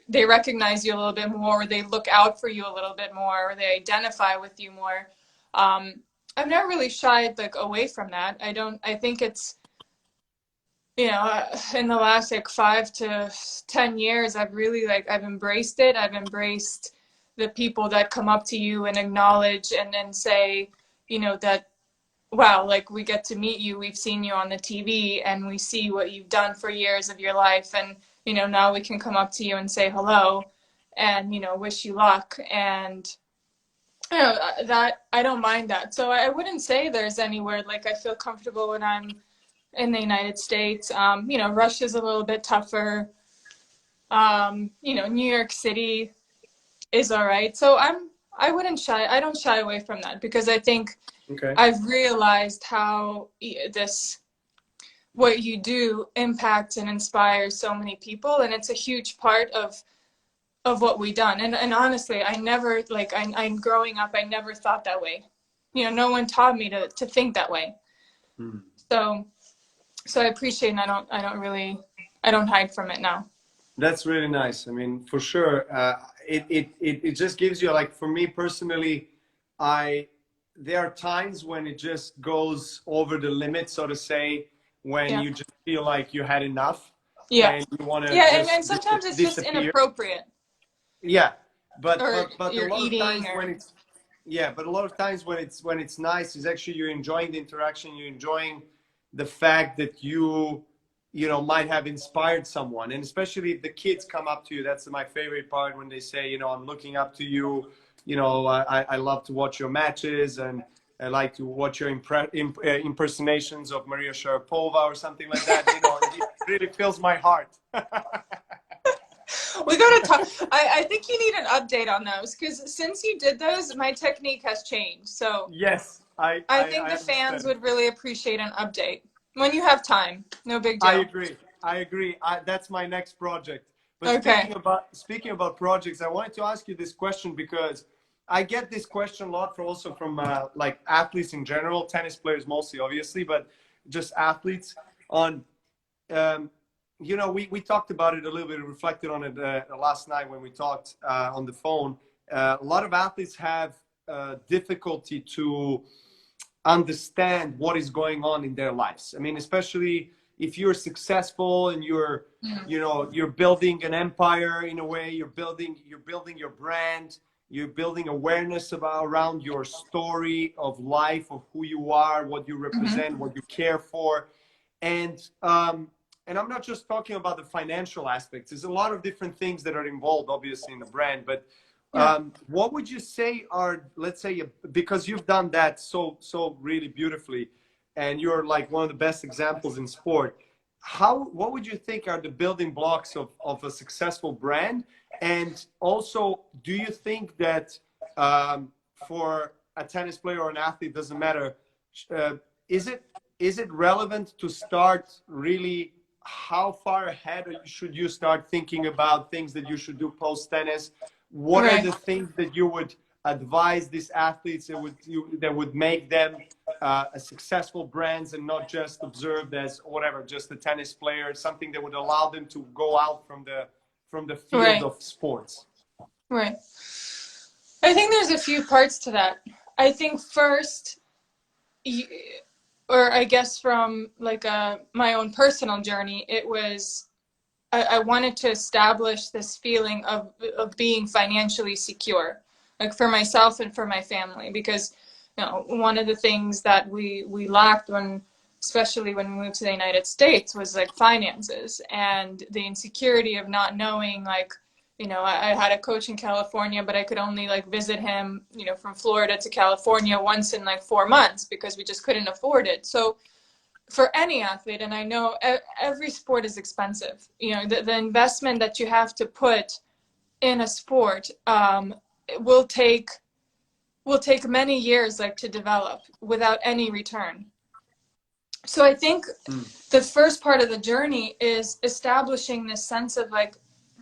they recognize you a little bit more, or they look out for you a little bit more, or they identify with you more. I've never really shied like away from that. I think it's, in the last like 5 to 10 years, I've embraced it. I've embraced the people that come up to you and acknowledge and say, that, wow, like we get to meet you. We've seen you on the TV and we see what you've done for years of your life. And, now we can come up to you and say hello and, wish you luck. And You know, that I don't mind that. So I wouldn't say there's anywhere like I feel comfortable when I'm in the United States. You know, Russia's a little bit tougher. You know, New York City is all right. So I don't shy away from that because I think
Okay.
I've realized how what you do impacts and inspires so many people, and it's a huge part of what we done. And honestly, I never, like, I'm growing up, I never thought that way. You know, no one taught me to think that way.
Mm.
So I appreciate, and I don't hide from it now.
That's really nice. I mean, for sure, it just gives you, like, for me personally, there are times when it just goes over the limit, so to say, when
Yeah.
you just feel like you had enough
Yeah.
and you want to
Yeah,
just
and sometimes it's just
disappear.
inappropriate.
Yeah, but
Or
a
you're
lot of
eating
times
or
when it's yeah, but a lot of times when it's nice is actually you're enjoying the interaction, you're enjoying the fact that you know might have inspired someone, and especially if the kids come up to you. That's my favorite part when they say, you know, I'm looking up to you. You know, I love to watch your matches, and I like to watch your impersonations of Maria Sharapova or something like that. You know, it really fills my heart.
we gotta talk. I think you need an update on those because since you did those, my technique has changed. So
Yes,
I think
I
the fans
understand.
would really appreciate an update when you have time. No big
I
deal.
agree. I agree. That's my next project. But
Okay.
speaking about projects, I wanted to ask you this question because I get this question a lot from also from like athletes in general, tennis players mostly, obviously, but just athletes on. Um, you know, we talked about it a little bit, reflected on it last night when we talked on the phone. A lot of athletes have difficulty to understand what is going on in their lives. I mean, especially if you're successful and you're, you know, you're building an empire in a way, you're building your brand, you're building awareness about around your story of life, of who you are, what you represent, what you care for. And I'm not just talking about the financial aspects. There's a lot of different things that are involved, obviously, in the brand. But
Yeah.
what would you say are, let's say, because you've done that so really beautifully, and you're like one of the best examples in sport. What would you think are the building blocks of a successful brand? And also, do you think that for a tennis player or an athlete, doesn't matter, uh, is it relevant to start really? How far ahead should you start thinking about things that you should do post tennis? What are
Right.
the things that you would advise these athletes that would make them a successful brands and not just observed as whatever, just a tennis player, something that would allow them to go out from the field
Right.
of sports?
Right. I think there's a few parts to that. I think first, you, or I guess from like my own personal journey, it was I wanted to establish this feeling of being financially secure, like for myself and for my family, because you know one of the things that we lacked when, especially when we moved to the United States, was like finances and the insecurity of not knowing, like, you know, I had a coach in California, but I could only like visit him, you know, from Florida to California once in like 4 months because we just couldn't afford it. So for any athlete, and I know every sport is expensive, you know, the investment that you have to put in a sport will take many years like to develop without any return. So I think
Mm.
the first part of the journey is establishing this sense of like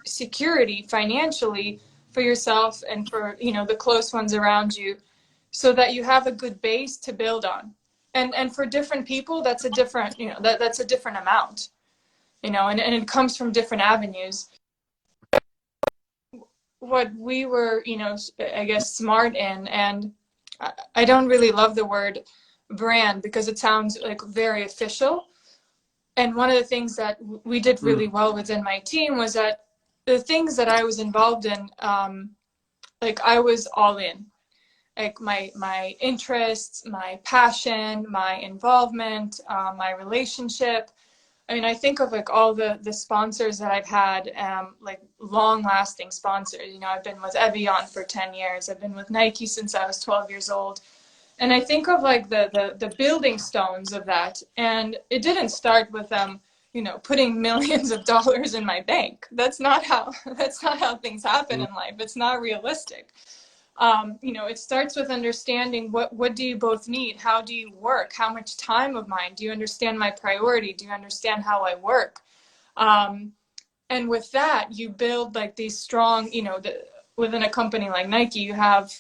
security financially for yourself and for, you know, the close ones around you, so that you have a good base to build on. And for different people, that's a different, you know, that's a different amount, you know, and it comes from different avenues. What we were, you know, I guess smart in, and I don't really love the word brand because it sounds like very official. And one of the things that we did really
Mm.
well within my team was that the things that I was involved in, like I was all in. Like my interests, my passion, my involvement, my relationship, I mean, I think of like all the sponsors that I've had, like long lasting sponsors. You know, I've been with Evian for 10 years. I've been with Nike since I was 12 years old. And I think of like the building stones of that. And it didn't start with them, you know, putting millions of dollars in my bank. That's not how things happen in life. It's not realistic. You know, it starts with understanding what do you both need? How do you work? How much time of mine? Do you understand my priority? Do you understand how I work? And with that, you build like these strong, you know, within a company like Nike, you have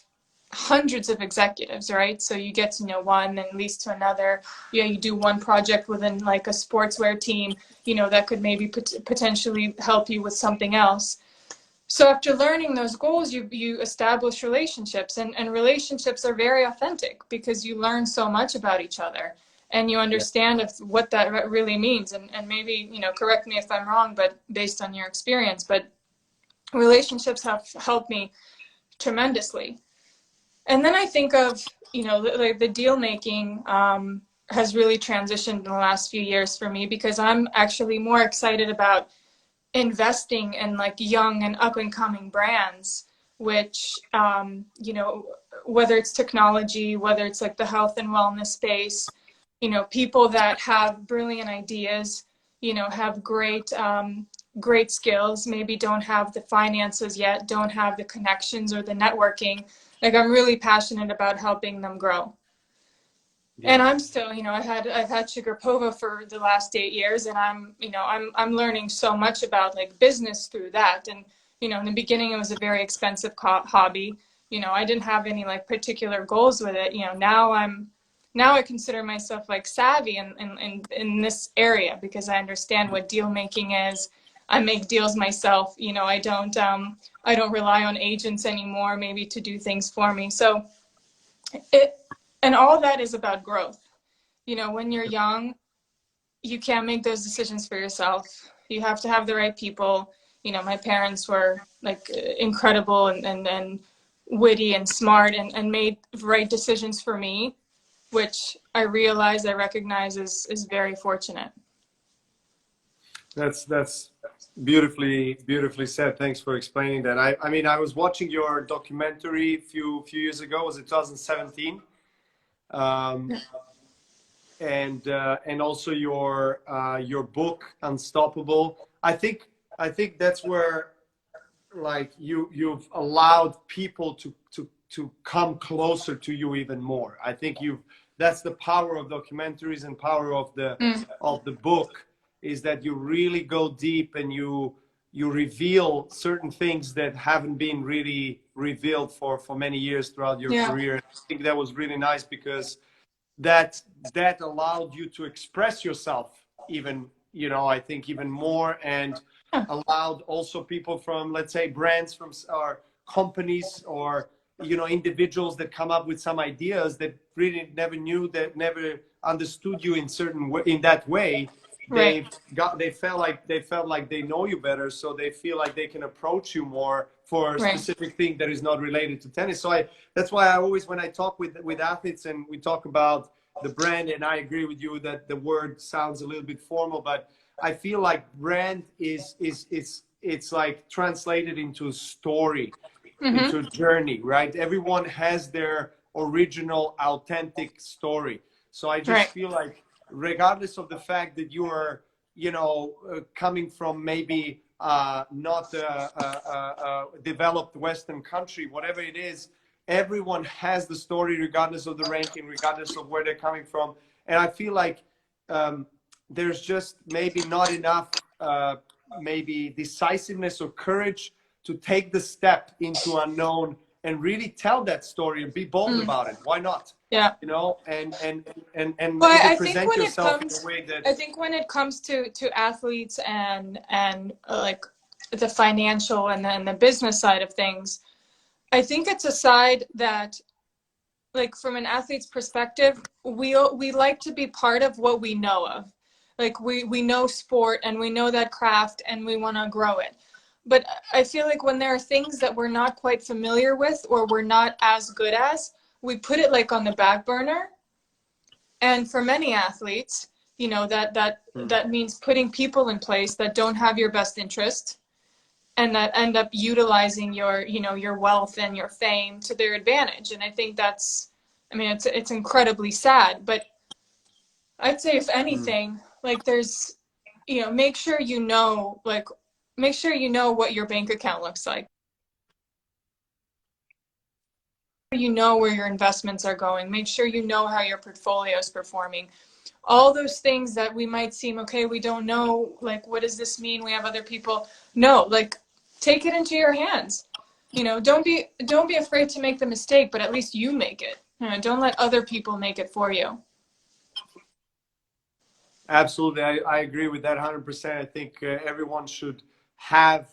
hundreds of executives, right? So you get to know one and leads to another. Yeah, you do one project within like a sportswear team, you know, that could maybe potentially help you with something else. So after learning those goals, you establish relationships, and relationships are very authentic because you learn so much about each other and you understand what that really means. And maybe, you know, correct me if I'm wrong, but based on your experience, but relationships have helped me tremendously. And then I think of, you know, the deal making has really transitioned in the last few years for me because I'm actually more excited about investing in like young and up and coming brands, which, you know, whether it's technology, whether it's like the health and wellness space, you know, people that have brilliant ideas, you know, have great skills, maybe don't have the finances yet, don't have the connections or the networking. Like I'm really passionate about helping them grow. Yeah. And I'm still, you know, I've had Sharapova for the last 8 years, and I'm learning so much about like business through that. And, you know, in the beginning it was a very expensive hobby. You know, I didn't have any like particular goals with it. You know, now I consider myself like savvy in this area because I understand what deal making is. I make deals myself. You know, I don't rely on agents anymore, maybe to do things for me. So and all that is about growth. You know, when you're young, you can't make those decisions for yourself. You have to have the right people. You know, my parents were like incredible and witty and smart and made right decisions for me, which I recognize is very fortunate.
That's beautifully said. Thanks for explaining that. I mean, I was watching your documentary a few years ago. Was it 2017? And also your book Unstoppable. I think that's where like you've allowed people to come closer to you even more. I think that's the power of documentaries and power of the book, is that you really go deep and you reveal certain things that haven't been really revealed for many years throughout your career. I think that was really nice because that allowed you to express yourself even, you know, I think even more, and allowed also people from, let's say, brands from or companies or, you know, individuals that come up with some ideas that really never understood you in that way. Right. They felt like they know you better, so they feel like they can approach you more for a specific thing that is not related to tennis. So that's why I always, when I talk with athletes and we talk about the brand, and I agree with you that the word sounds a little bit formal, but I feel like brand it's like translated into story, into journey, right? Everyone has their original authentic story. So I just feel like, regardless of the fact that you are, you know, coming from maybe not a developed Western country, whatever it is, everyone has the story, regardless of the ranking, regardless of where they're coming from. And I feel like there's just maybe not enough maybe decisiveness or courage to take the step into unknown and really tell that story and be bold about it. Why not? Yeah, you know, and
well,
present yourself in a way that
I think when it comes to athletes and like the financial and then the business side of things, I think it's a side that, like, from an athlete's perspective, we like to be part of what we know of. Like we know sport and we know that craft and we want to grow it. But I feel like when there are things that we're not quite familiar with or we're not as good as, we put it like on the back burner. And for many athletes, you know, that means putting people in place that don't have your best interest and that end up utilizing your, you know, your wealth and your fame to their advantage. And I think that's, I mean, it's incredibly sad, but I'd say if anything, like there's, you know, make sure you know what your bank account looks like. You know where your investments are going. Make sure you know how your portfolio is performing. All those things that we might seem, okay, we don't know, like, what does this mean? We have other people. No, like, take it into your hands. You know, don't be afraid to make the mistake, but at least you make it. You know, don't let other people make it for you.
Absolutely, I agree with that 100%. I think everyone should have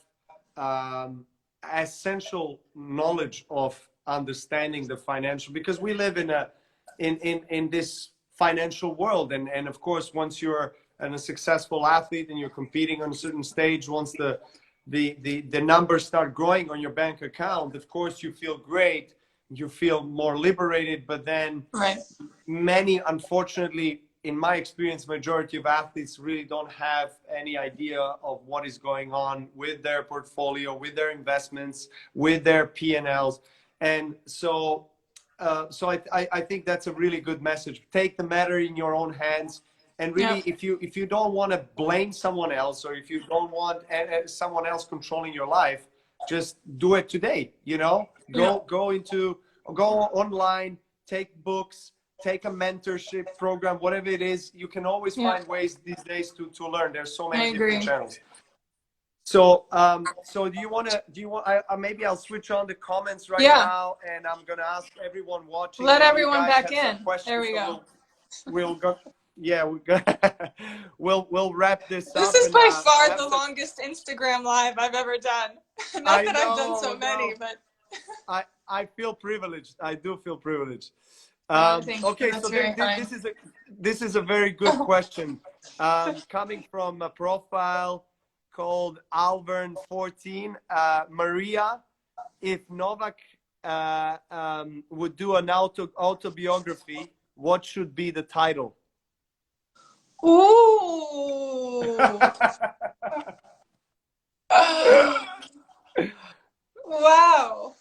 essential knowledge of understanding the financial, because we live in this financial world, and of course, once you're a successful athlete and you're competing on a certain stage, once the numbers start growing on your bank account, of course you feel great, you feel more liberated, but then many, unfortunately, in my experience, majority of athletes really don't have any idea of what is going on with their portfolio, with their investments, with their P&Ls. And so I think that's a really good message. Take the matter in your own hands. And really, if you don't want to blame someone else, or if you don't want someone else controlling your life, just do it today. You know, go online, take books, take a mentorship program, whatever it is. You can always find ways these days to learn. There's so many different channels. So so do you want maybe I'll switch on the comments right now, and I'm gonna ask everyone watching.
Let everyone back in. There we go.
We'll go. Yeah, we'll wrap this up.
This is by far the longest Instagram live I've ever done. Not that I've done so many, but
I feel privileged. I do feel privileged.
Okay, so
this is a very good question, coming from a profile called Alvern14. Maria, if Novak would do an autobiography, what should be the title?
Ooh. Wow.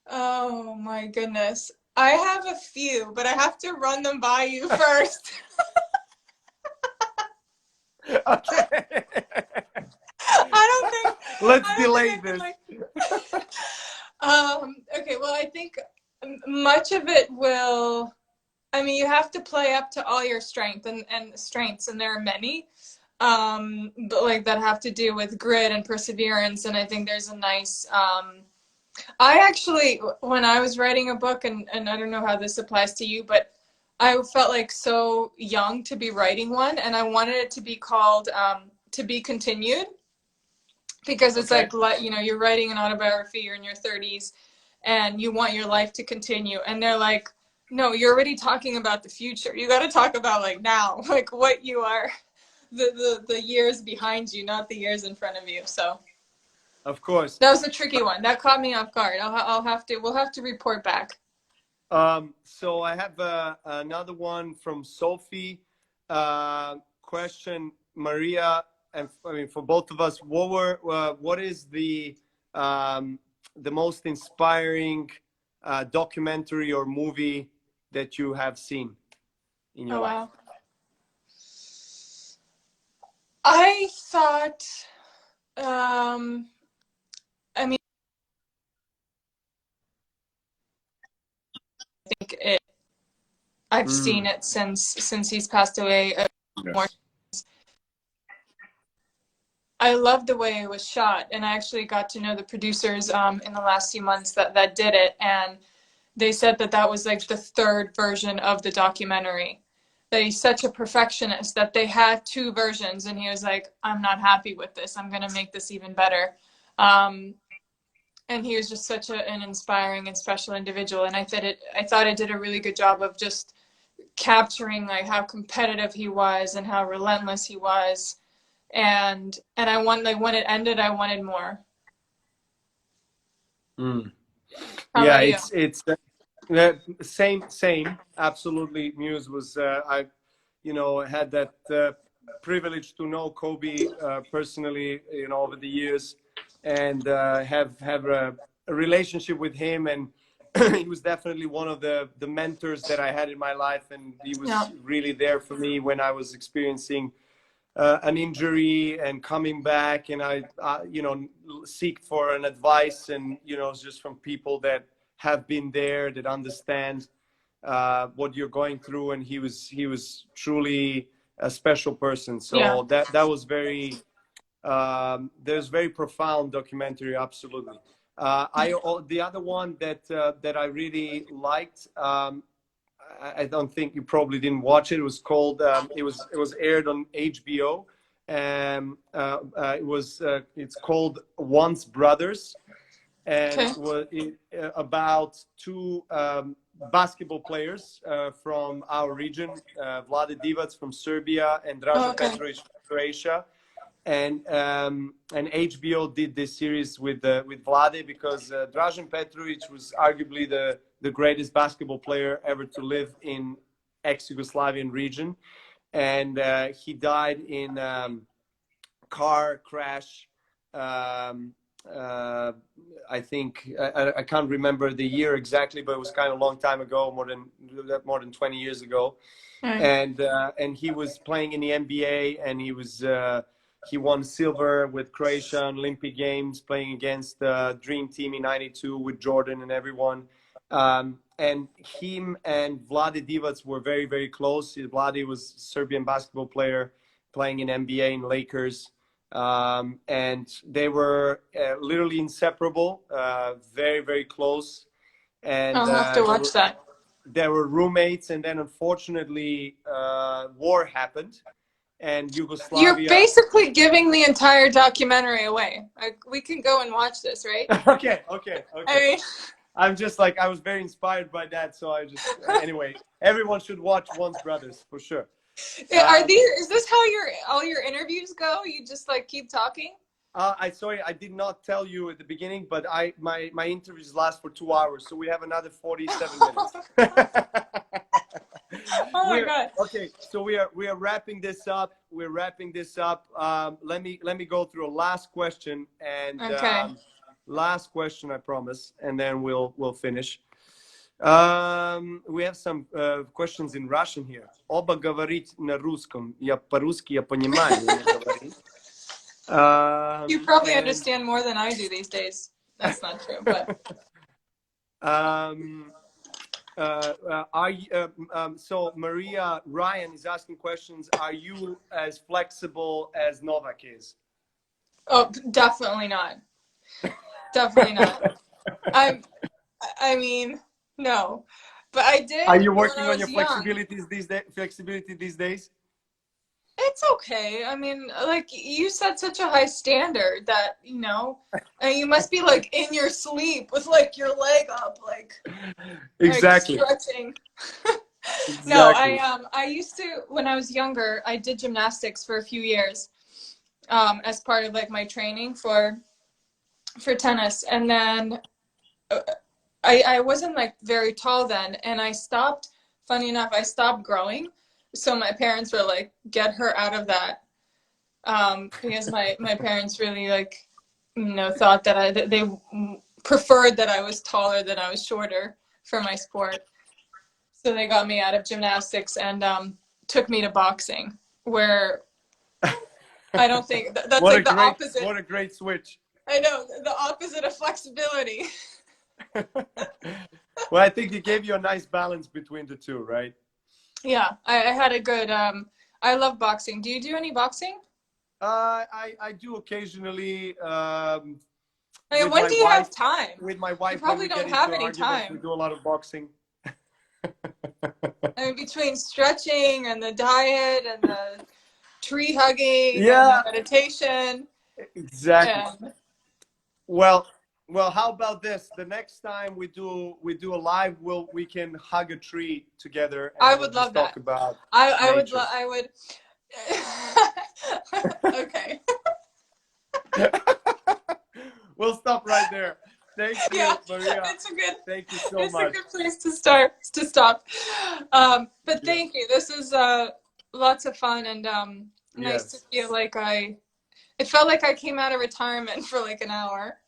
Oh my goodness. I have a few, but I have to run them by you first.
Okay.
I don't think.
Let's delay this.
Okay, well, I think much of it will, I mean, you have to play up to all your strengths, and there are many, but like that have to do with grit and perseverance. And I think there's a nice, I actually, when I was writing a book, and I don't know how this applies to you, but I felt like so young to be writing one, and I wanted it to be called To Be Continued, because it's like, you know, you're writing an autobiography, you're in your 30s, and you want your life to continue. And they're like, no, you're already talking about the future. You got to talk about like now, like what you are, the years behind you, not the years in front of you. So,
of course,
that was a tricky one. That caught me off guard. We'll have to report back.
So I have another one from Sophie. Question, Maria, and I mean for both of us, what is the most inspiring documentary or movie that you have seen in your life?
Wow. I thought, I mean, I think I've seen it since he's passed away. I love the way it was shot, and I actually got to know the producers in the last few months that did it, and they said that was like the third version of the documentary. That he's such a perfectionist that they had two versions, and he was like, I'm not happy with this. I'm going to make this even better. And he was just such an inspiring and special individual, and I thought it did a really good job of just capturing like how competitive he was and how relentless he was. And I want, like, when it ended, I wanted more.
Yeah, it's Same, absolutely. Muse was I, had that privilege to know Kobe personally, over the years, and have a relationship with him, and he was definitely one of the mentors that I had in my life, and he
Yeah.
was really there for me when I was experiencing an injury and coming back, and I seek for an advice, and just from people that have been there, that understand what you're going through, and he was truly a special person.
Yeah.
So that was very there's very profound documentary, absolutely. The other one that I really liked. I don't think you probably didn't watch it. It was called. It was aired on HBO. It's called Once Brothers, and
Okay.
was about two basketball players from our region, Vlade Divac from Serbia and
Oh,
Dražen
okay.
Petrovic from Croatia. And HBO did this series with Vlade because Dražen Petrovic was arguably the greatest basketball player ever to live in ex-Yugoslavian region, and he died in car crash. Um, I think I can't remember the year exactly, but it was kind of a long time ago, more than 20 years ago.
Right.
And he was playing in the NBA, and he won silver with Croatia on Olympic Games, playing against the Dream Team in '92 with Jordan and everyone. And him and Vlade Divac were very, very close. Vlade was a Serbian basketball player playing in NBA and Lakers. And they were literally inseparable, very, very close. And
I'll have to watch that.
they were roommates. And then unfortunately, war happened, and
You're
Yugoslavia.
basically giving the entire documentary away. We can go and watch this, right?
Okay.
I mean,
I'm just like, I was very inspired by that. So anyway, everyone should watch Once Brothers for sure.
is this how all your interviews go? You just like keep talking?
Sorry, I did not tell you at the beginning, but my interviews last for 2 hours, so we have another 47 minutes.
Oh my God.
Okay, so we are wrapping this up. Let me go through a last question, and
Okay.
last question, I promise, and then we'll finish. We have some questions in Russian here. Оба говорить на русском. Я по-русски, я понимаю, не говорить.
You probably understand more than I do these days. That's not true, but.
So Maria Ryan is asking questions. Are you as flexible as Novak is?
Oh, definitely not. Definitely not. I mean, no. But I did.
Are you working on your
young.
flexibility these days?
It's okay. I mean, like, you set such a high standard that, and you must be like in your sleep with like your leg up, like
Exactly.
like, stretching.
Exactly.
No, I used to, when I was younger, I did gymnastics for a few years, as part of like my training for tennis, and then I wasn't like very tall then, and I stopped. Funny enough, I stopped growing. So my parents were like, get her out of that, because my parents really like, thought that they preferred that I was taller than I was shorter for my sport. So they got me out of gymnastics and took me to boxing, where I don't think that's like the opposite.
What a great switch.
I know, the opposite of flexibility.
Well, I think it gave you a nice balance between the two, right?
Yeah, I had a good, I love boxing. Do you do any boxing?
I do occasionally.
When do you have time?
With my wife,
you probably don't have any time.
We do a lot of boxing.
I mean, between stretching and the diet and the tree hugging and the meditation.
Exactly. Well, how about this? The next time we do a live, we can hug a tree together. And
I would love that.
Talk about
I would. Okay.
We'll stop right there. Thank you,
Yeah,
Maria.
it's a good.
Thank you so
It's
much.
a good place to start to stop. But
Yeah.
thank you. This is lots of fun and nice to
Yes.
feel like It felt like I came out of retirement for like an hour.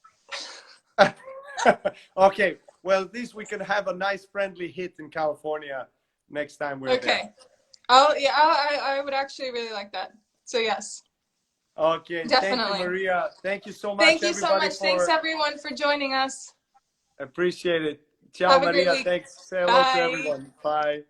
Okay. Well, at least we can have a nice friendly hit in California next time we're there.
Okay. I would actually really like that. So yes,
Okay. Thank you,
definitely.
Maria. Thank you so much,
Thank you so
everybody,
much. Thanks
for
everyone for joining us.
appreciate it. Ciao,
Have a great
Maria.
week.
Thanks. Say hello to
Bye.
everyone. Bye.